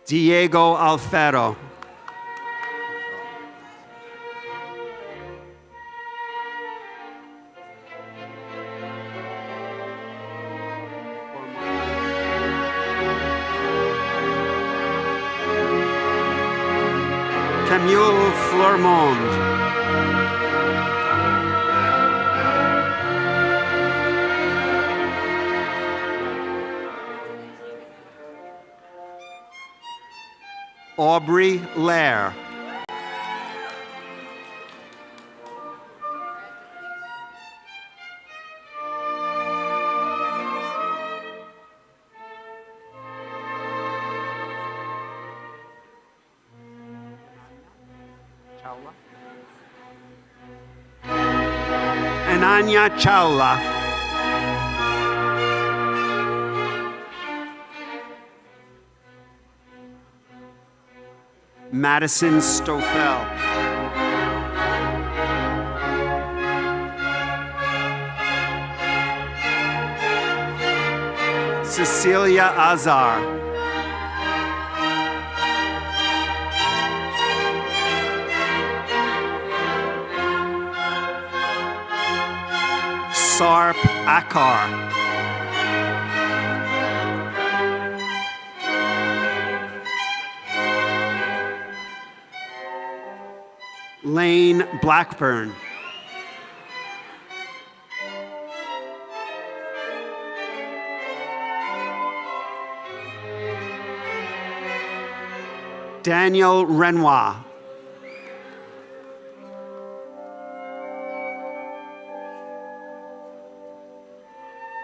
Diego Alfero. Camille Flormond. Aubrey Lair. Ananya Chawla. Madison Stoffel. Cecilia Azar. Sarp Akar. Lane Blackburn. Daniel Renoir.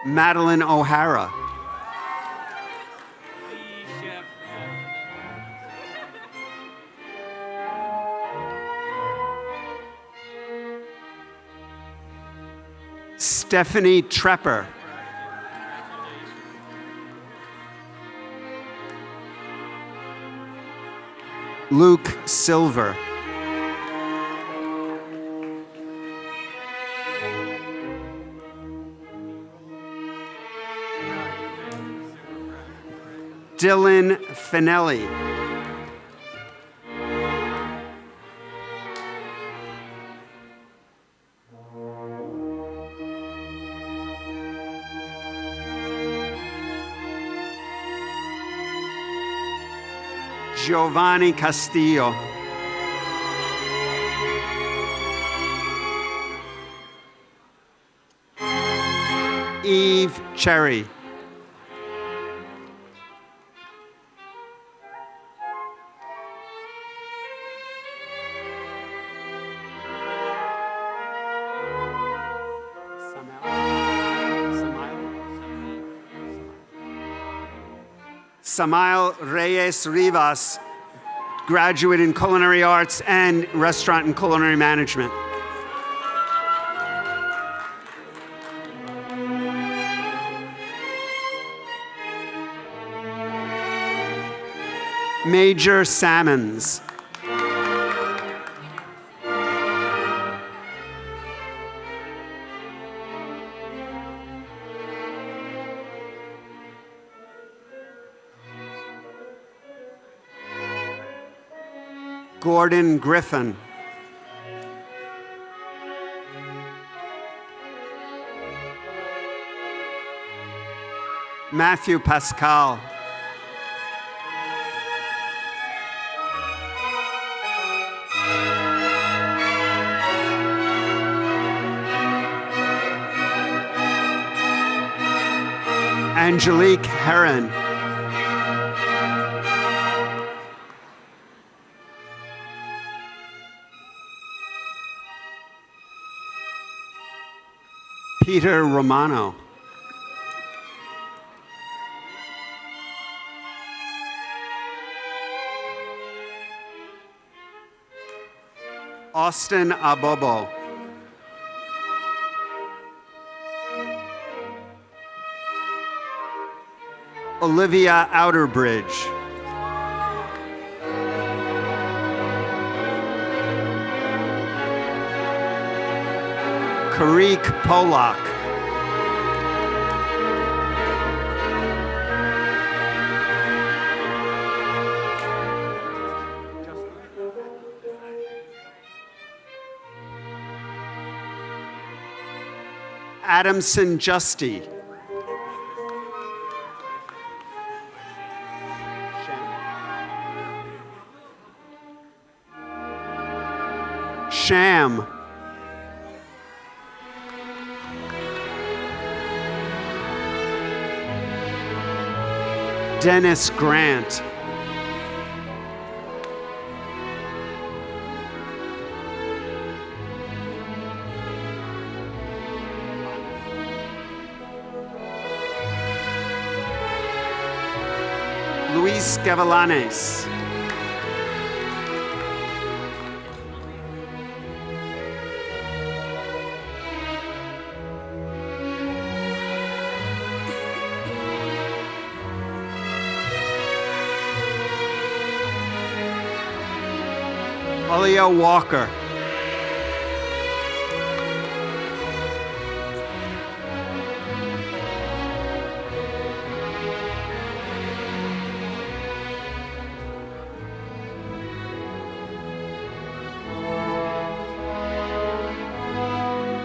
Madeline O'Hara. Stephanie Trepper. Luke Silver. Dylan Finelli. Giovanni Castillo. Eve Cherry. Samael Reyes Rivas, graduate in culinary arts and restaurant and culinary management. Major Salmons. Gordon Griffin. Matthew Pascal. Angelique Heron. Peter Romano. Austin Abobo. Olivia Outerbridge. Karik Polak. Adamson Justy. Sham. Dennis Grant. Luis Gavilanes. Alia Walker.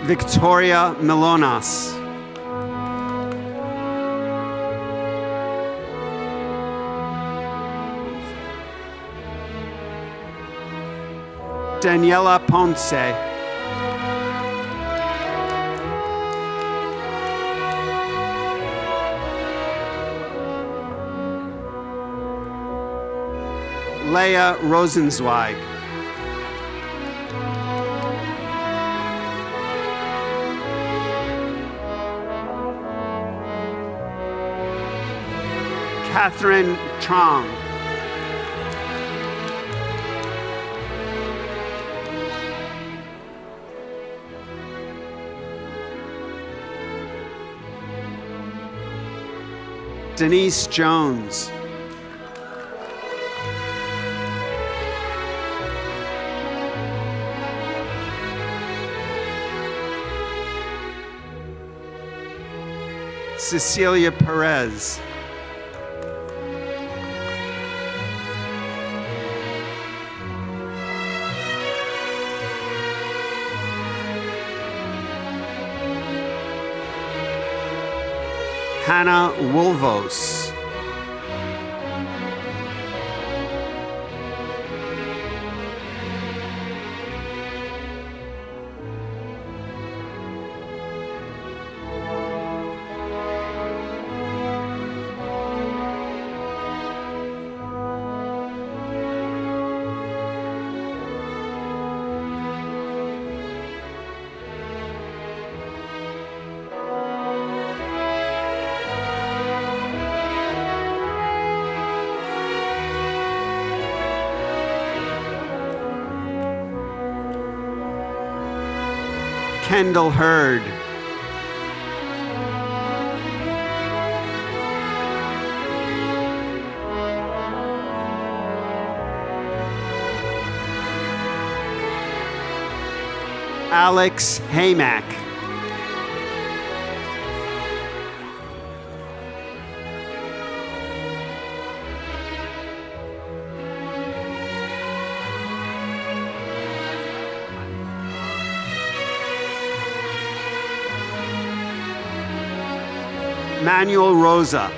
Victoria Milonas. Daniela Ponce. Leah Rosenzweig. Catherine Trong. Denise Jones. Cecilia Perez. Hannah Wolvos. Kendall Hurd. Alex Haymack. Manuel Rosa.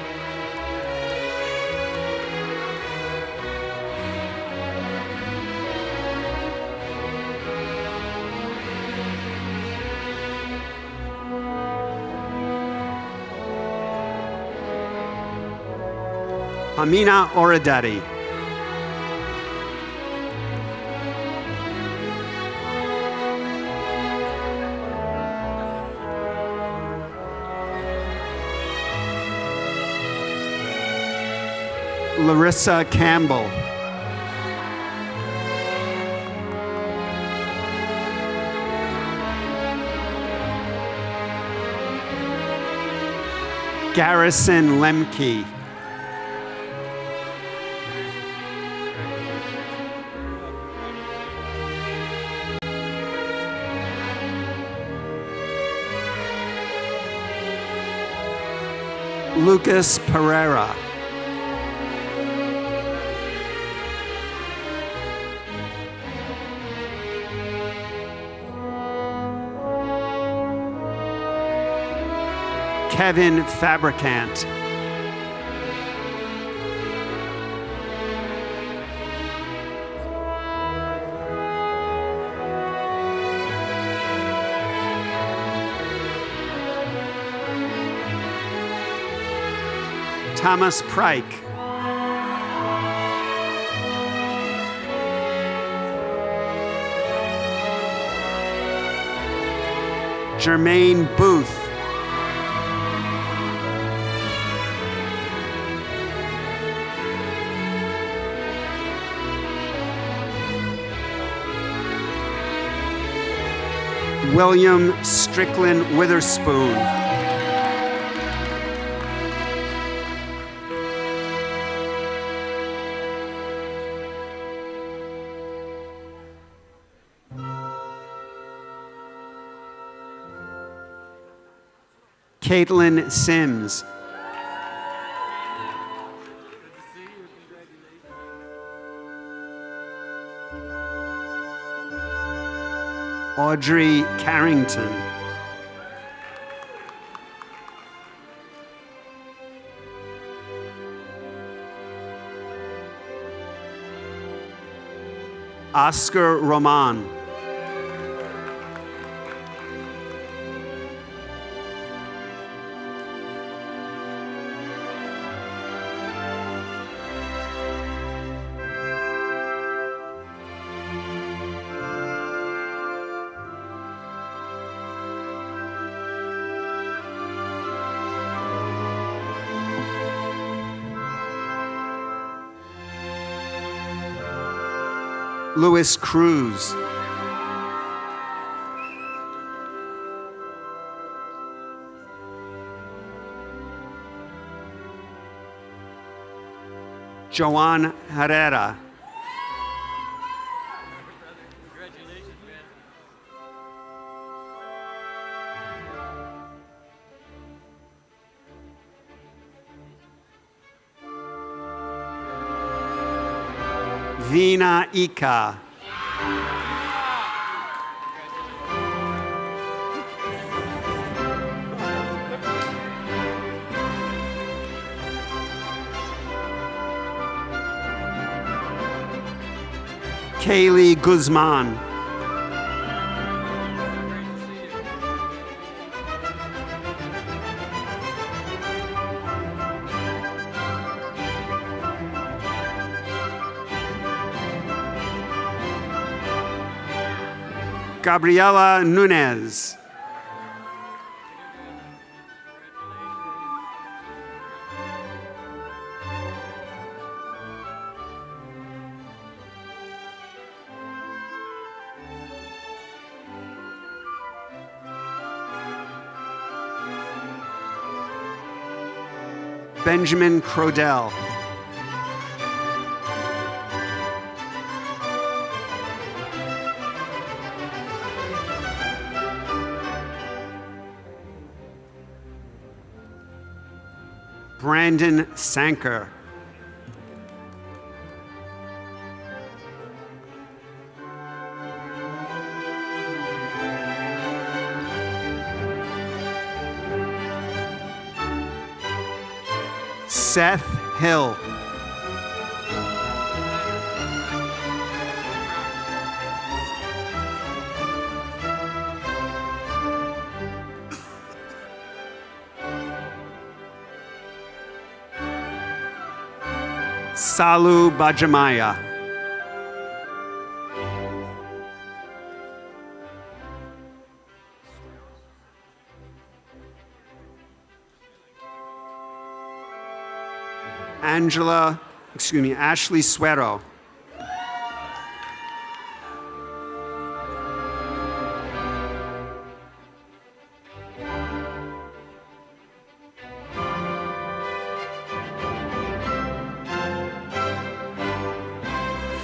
Amina Oradati. Larissa Campbell. Garrison Lemke. Lucas Pereira. Kevin Fabricant. Thomas Pryke. Jermaine Booth. William Strickland Witherspoon. Caitlin Sims. Audrey Carrington. Oscar Roman. Luis Cruz. Joan Herrera. Vina Ika. Kaylee Guzman. Gabriela Nunez. Benjamin Crodell. Brandon Sanker. Seth Hill. Salu Bajamaya. Ashley Suero.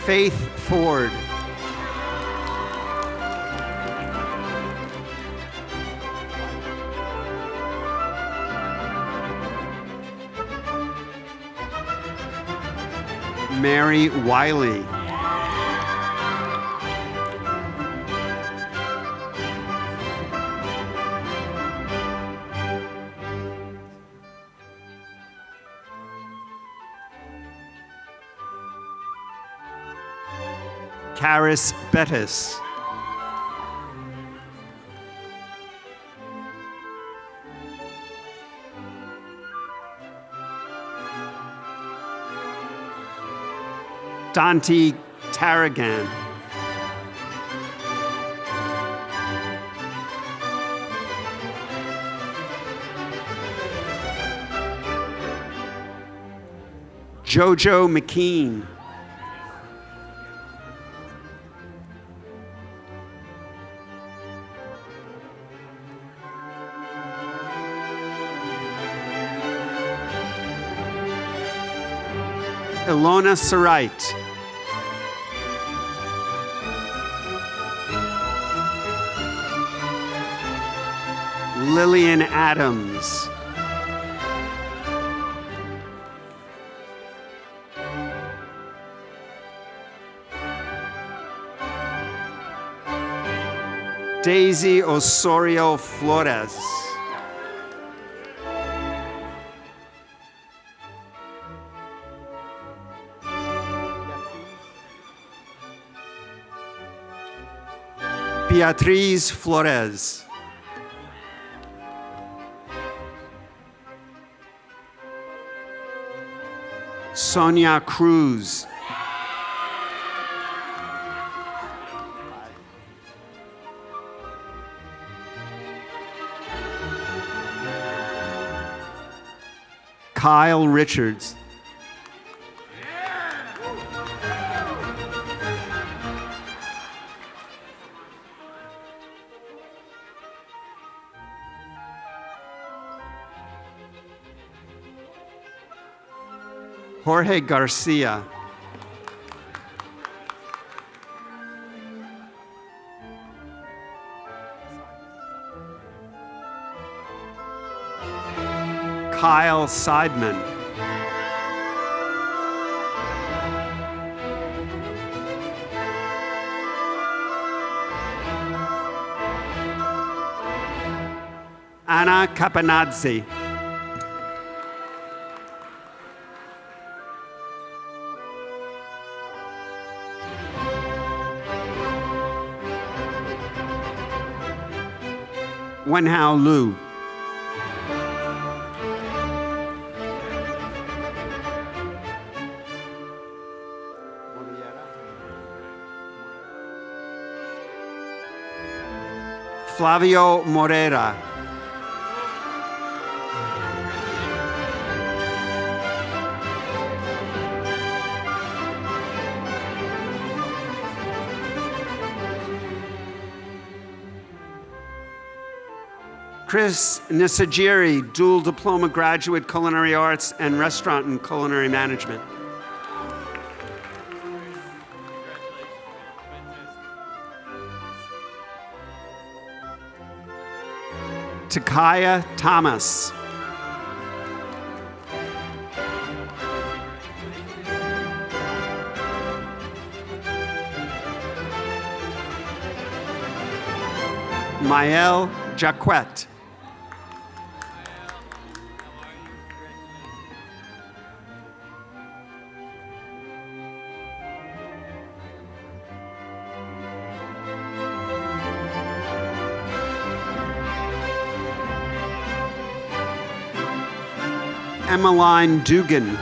Faith Ford. Mary Wiley. Karis Bettis. Dante Tarragan. Jojo McKean. Ilona Sarite. Lillian Adams. Daisy Osorio Flores. Beatriz Flores. Sonia Cruz. Kyle Richards. Jorge Garcia. Kyle Seidman. Anna Capanazzi. Wenhao Lu. Flavio Morera. Chris Nisajiri, dual diploma graduate, Culinary Arts and Restaurant and Culinary Management. Takaya Thomas. Maël Jacquet. Emmeline Dugan.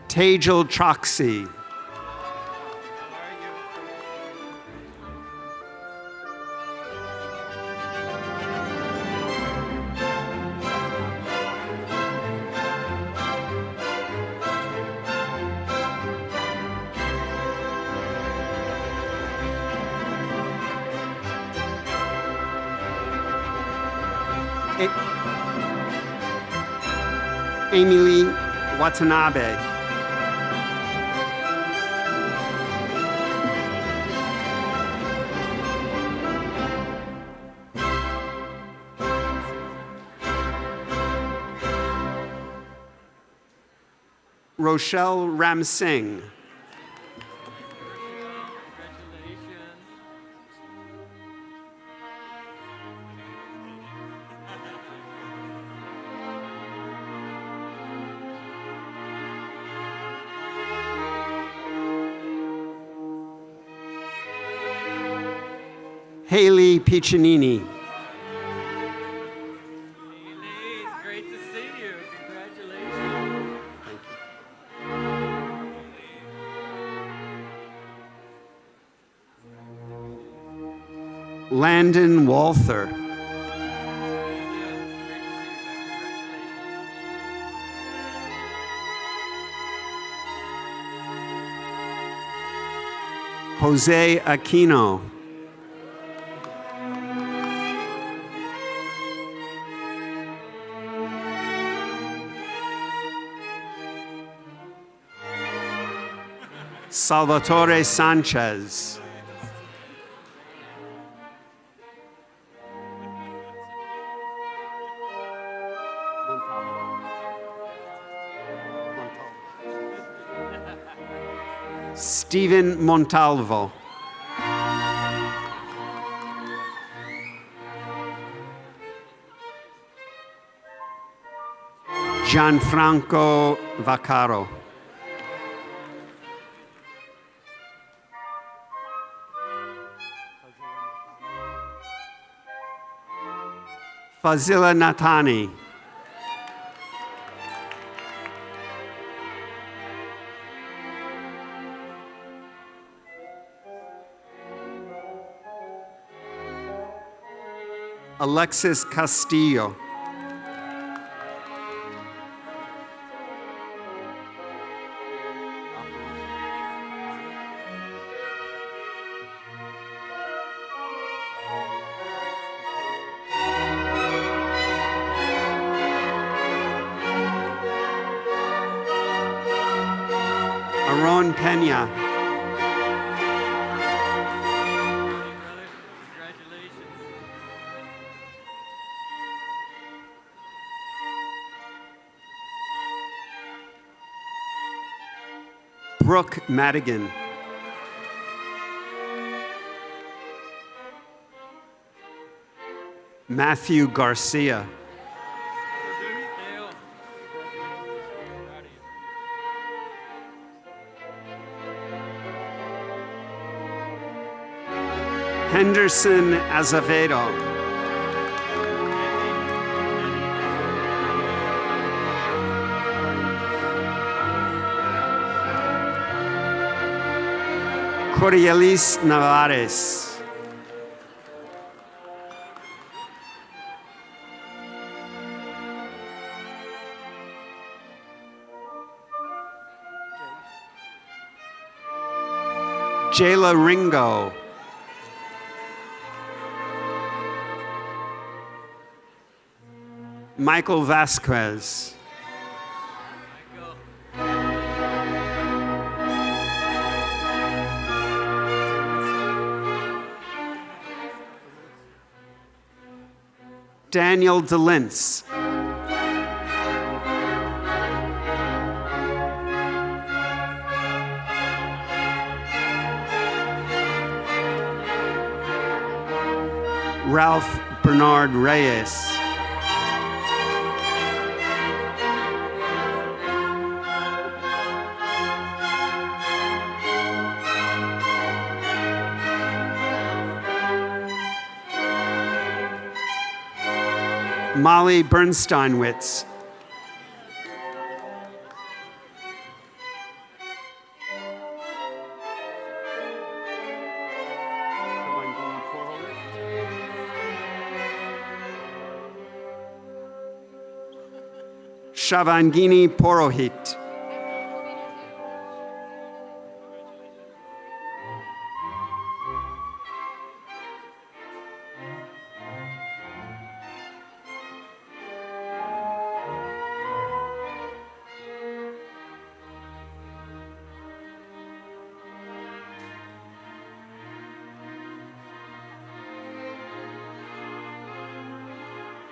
Tejal Troxy. Emily Watanabe. Rochelle Ramsingh. Haley Piccinini. It's great to see you. Congratulations. Landon Walther. Jose Aquino. Salvatore Sanchez. Stephen Montalvo. Gianfranco Vaccaro. Fazila Natani. Alexis Castillo. Aaron Pena. Congratulations. Brooke Madigan. Matthew Garcia. Dale. Proud of you. Henderson Azevedo. Corielis Navarez. Jayla Ringo. Michael Vasquez. Daniel DeLince. Ralph Bernard Reyes. Molly Bernsteinwitz. Shavangini Porohit.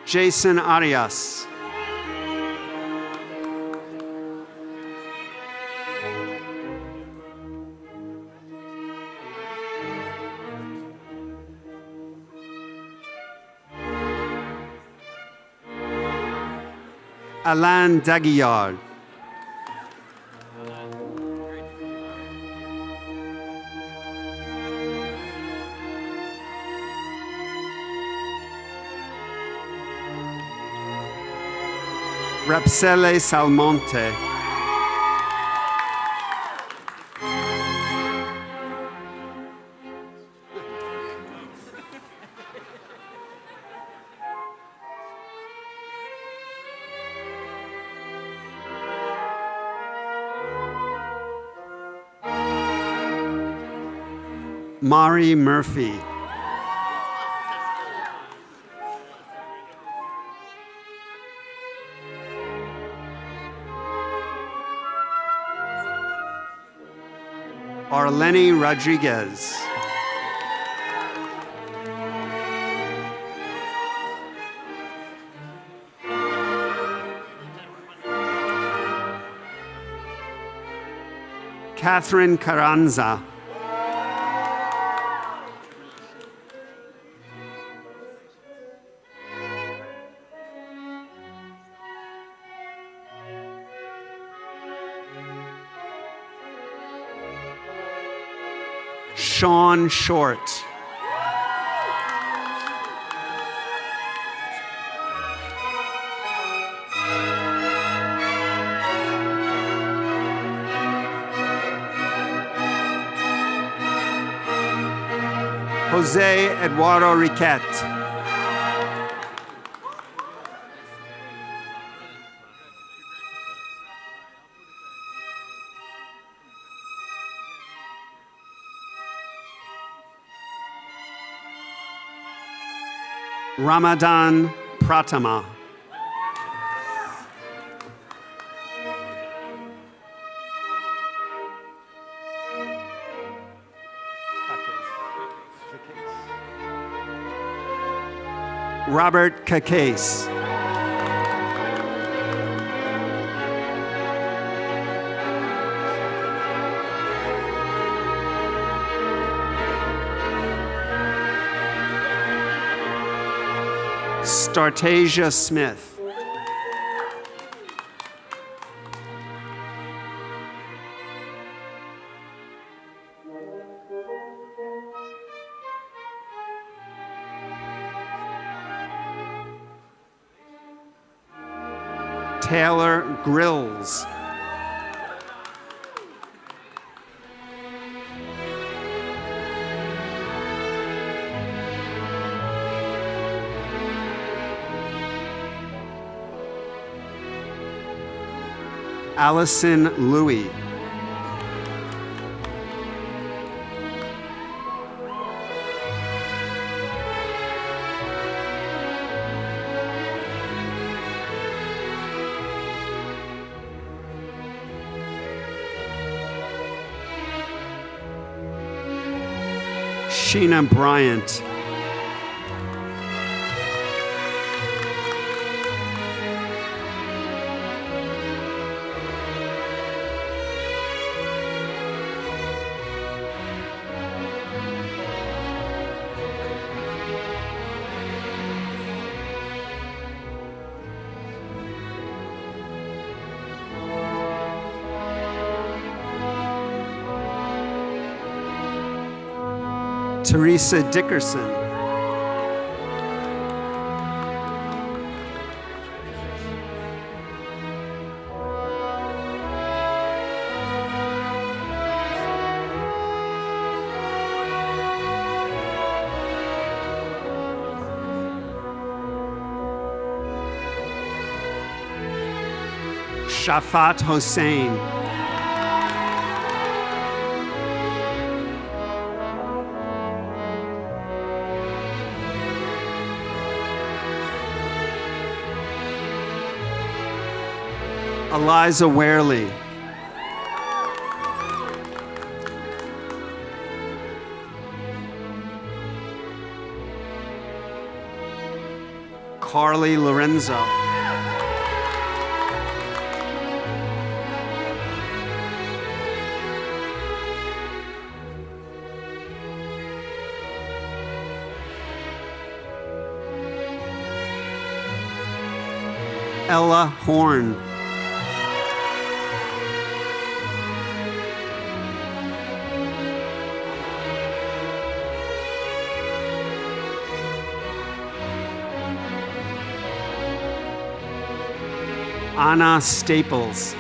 Jason Arias. Alain Daguillard. Rapsele Salmonte. Mari Murphy. Arlene Rodriguez. Catherine Carranza. Sean Short. Jose Eduardo Riquet. Ramadan Pratama. Robert Cacase. Startasia Smith. Taylor Grills. Allison Louie. Sheena Bryant. Teresa Dickerson. Shafat Hossein. Eliza Warely. Carly Lorenzo. Ella Horn. Anna Staples.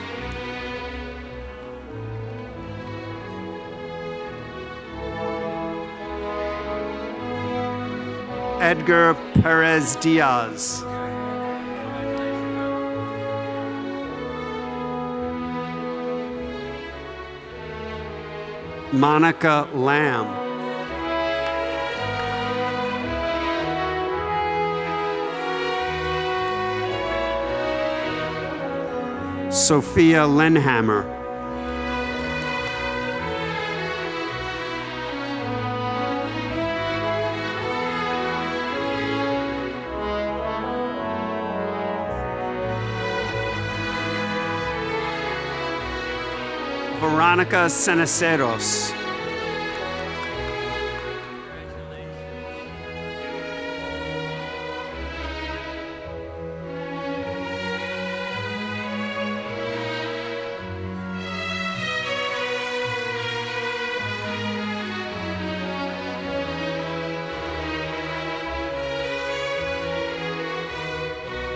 Edgar Perez Diaz. Monica Lamb. Sophia Lenhammer. Veronica Cenaceros.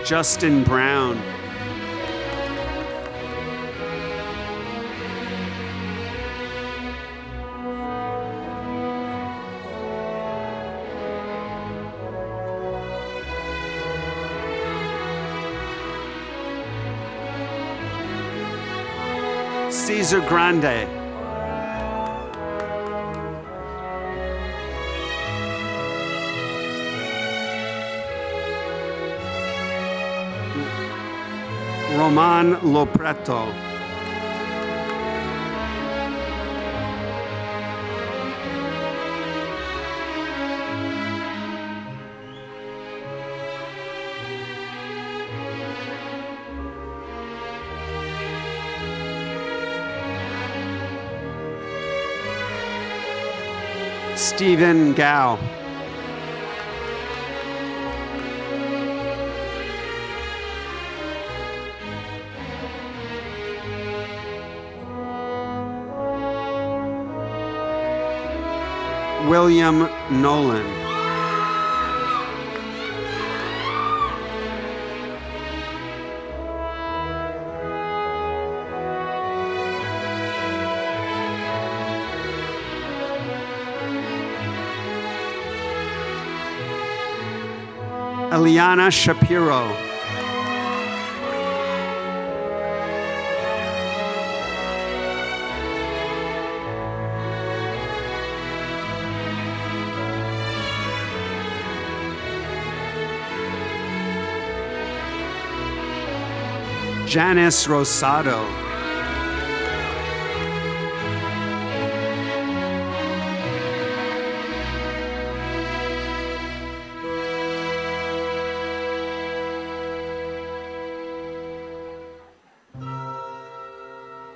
Justin Brown. Cesar Grande. Roman Lopreto. Stephen Gao. William Nolan. Eliana Shapiro. Janice Rosado.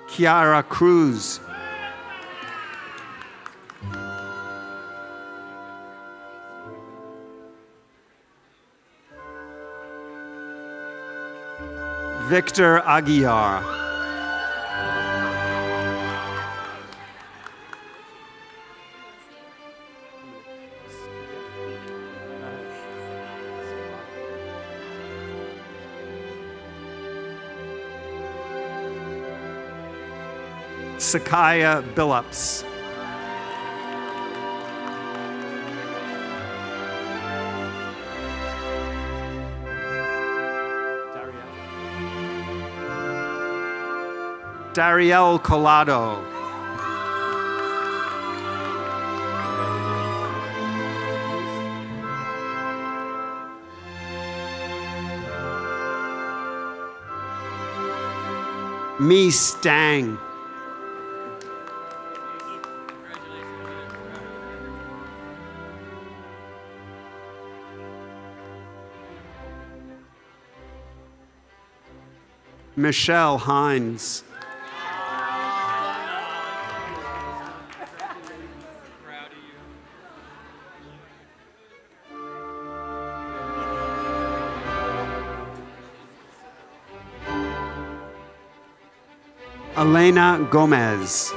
Kiara Cruz. Victor Aguiar. Sakaya Billups. Darielle Collado. Mi Stang. Michelle Hines. Elena Gomez.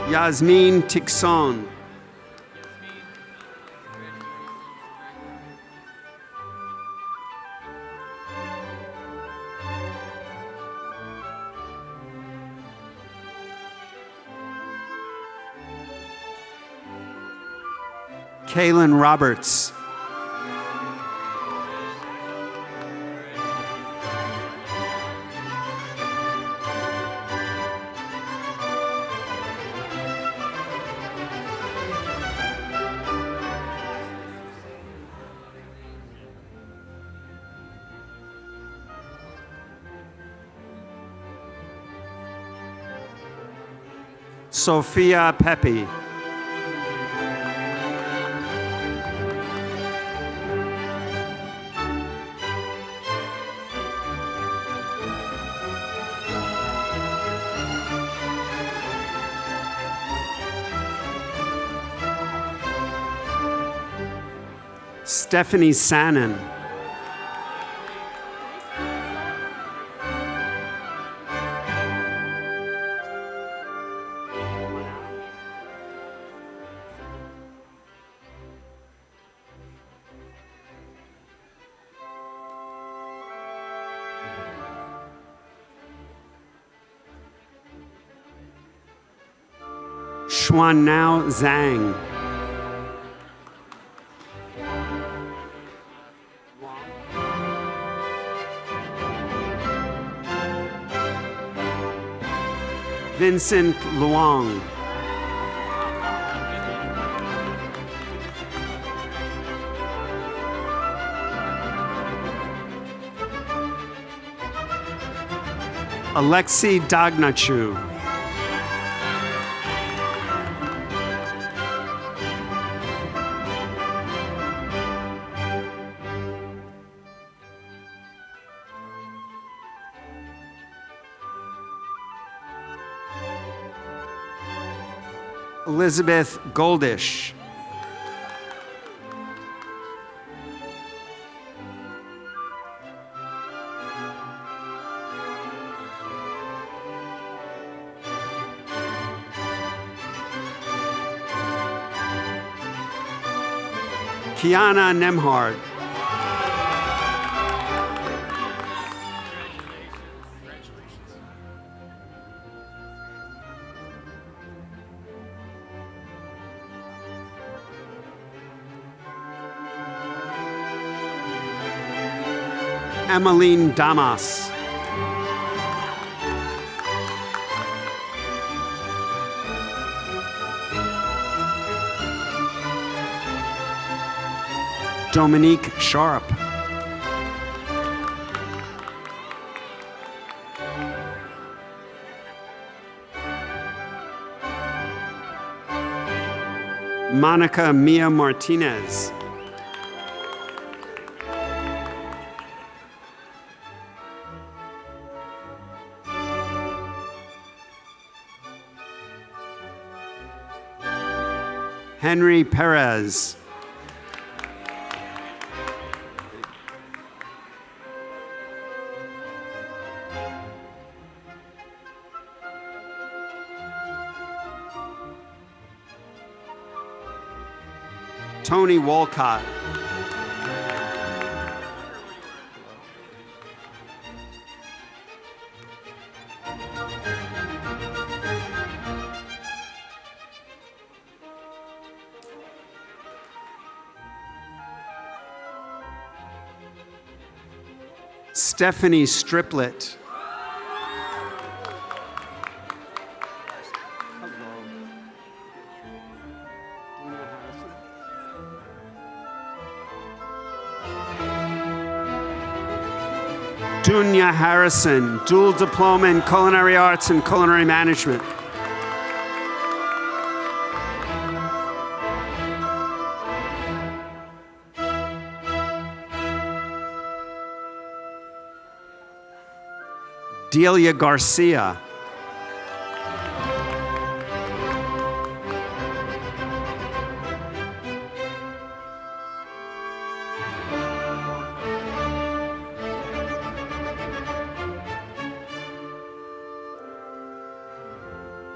Yasmin Tixon. Kaylin Roberts. Sophia Pepe. Stephanie Sannon. Xuanao Zhang. Vincent Luong. Alexei Dagnachu. Elizabeth Goldish. Kiana Nemhard. Emmeline Damas. Dominique Sharp. Monica Mia Martinez. Henry Perez. Tony Walcott. Stephanie Striplet. Dunya Harrison, dual diploma in culinary arts and culinary management. Delia Garcia.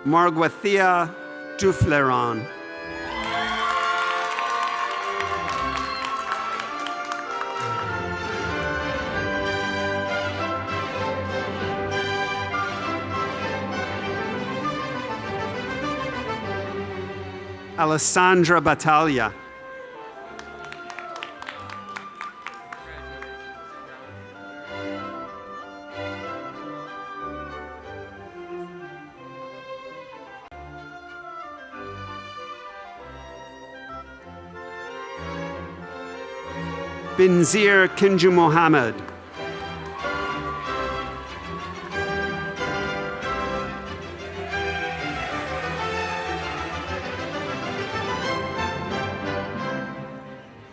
Marguerite Dufleron. Alessandra Battaglia. Binzir Kinju Mohammed.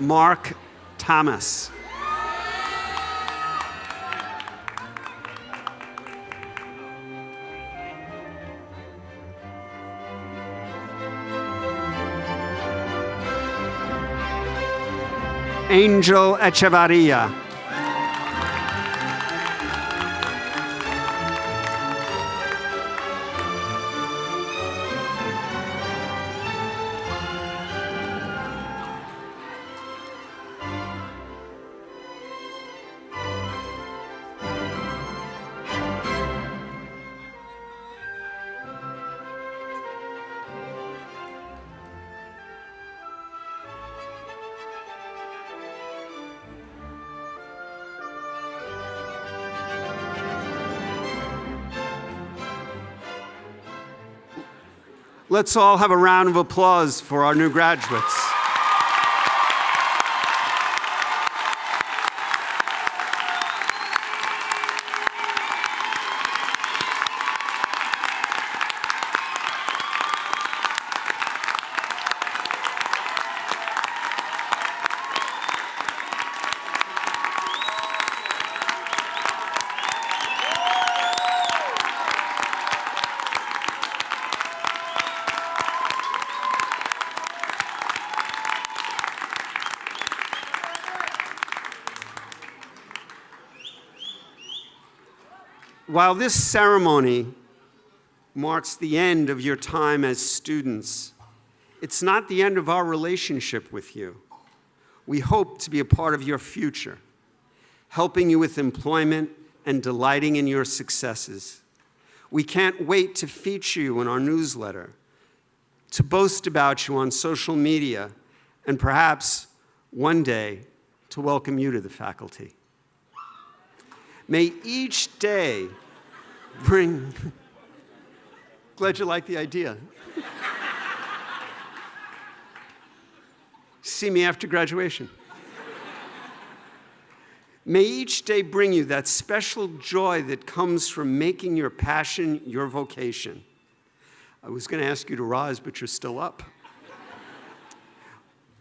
Mark Thomas. Angel Echevarria. Let's all have a round of applause for our new graduates. While this ceremony marks the end of your time as students, it's not the end of our relationship with you. We hope to be a part of your future, helping you with employment and delighting in your successes. We can't wait to feature you in our newsletter, to boast about you on social media, and perhaps one day to welcome you to the faculty. May each day bring, glad you like the idea. See me after graduation. May each day bring you that special joy that comes from making your passion your vocation. I was going to ask you to rise, but you're still up.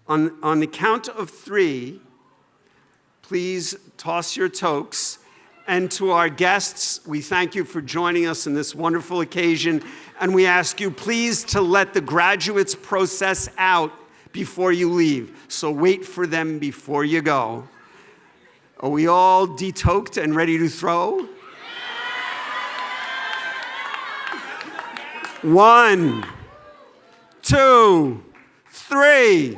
On the count of 3, please toss your toques. And to our guests, we thank you for joining us in this wonderful occasion. And we ask you please to let the graduates process out before you leave. So wait for them before you go. Are we all detoked and ready to throw? 1, 2, 3.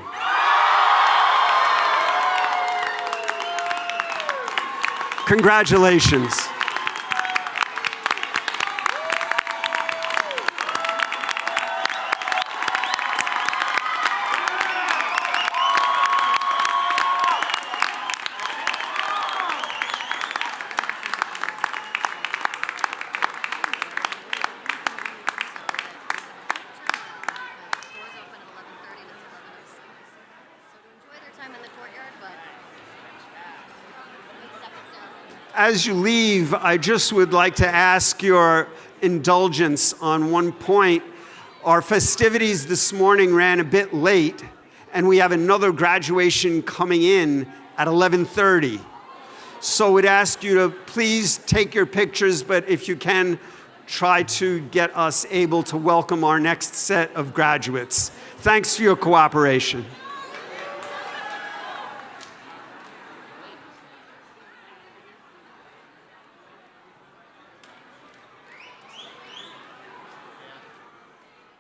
Congratulations. As you leave, I just would like to ask your indulgence on one point. Our festivities this morning ran a bit late, and we have another graduation coming in at 11:30. So we'd ask you to please take your pictures, but if you can, try to get us able to welcome our next set of graduates. Thanks for your cooperation.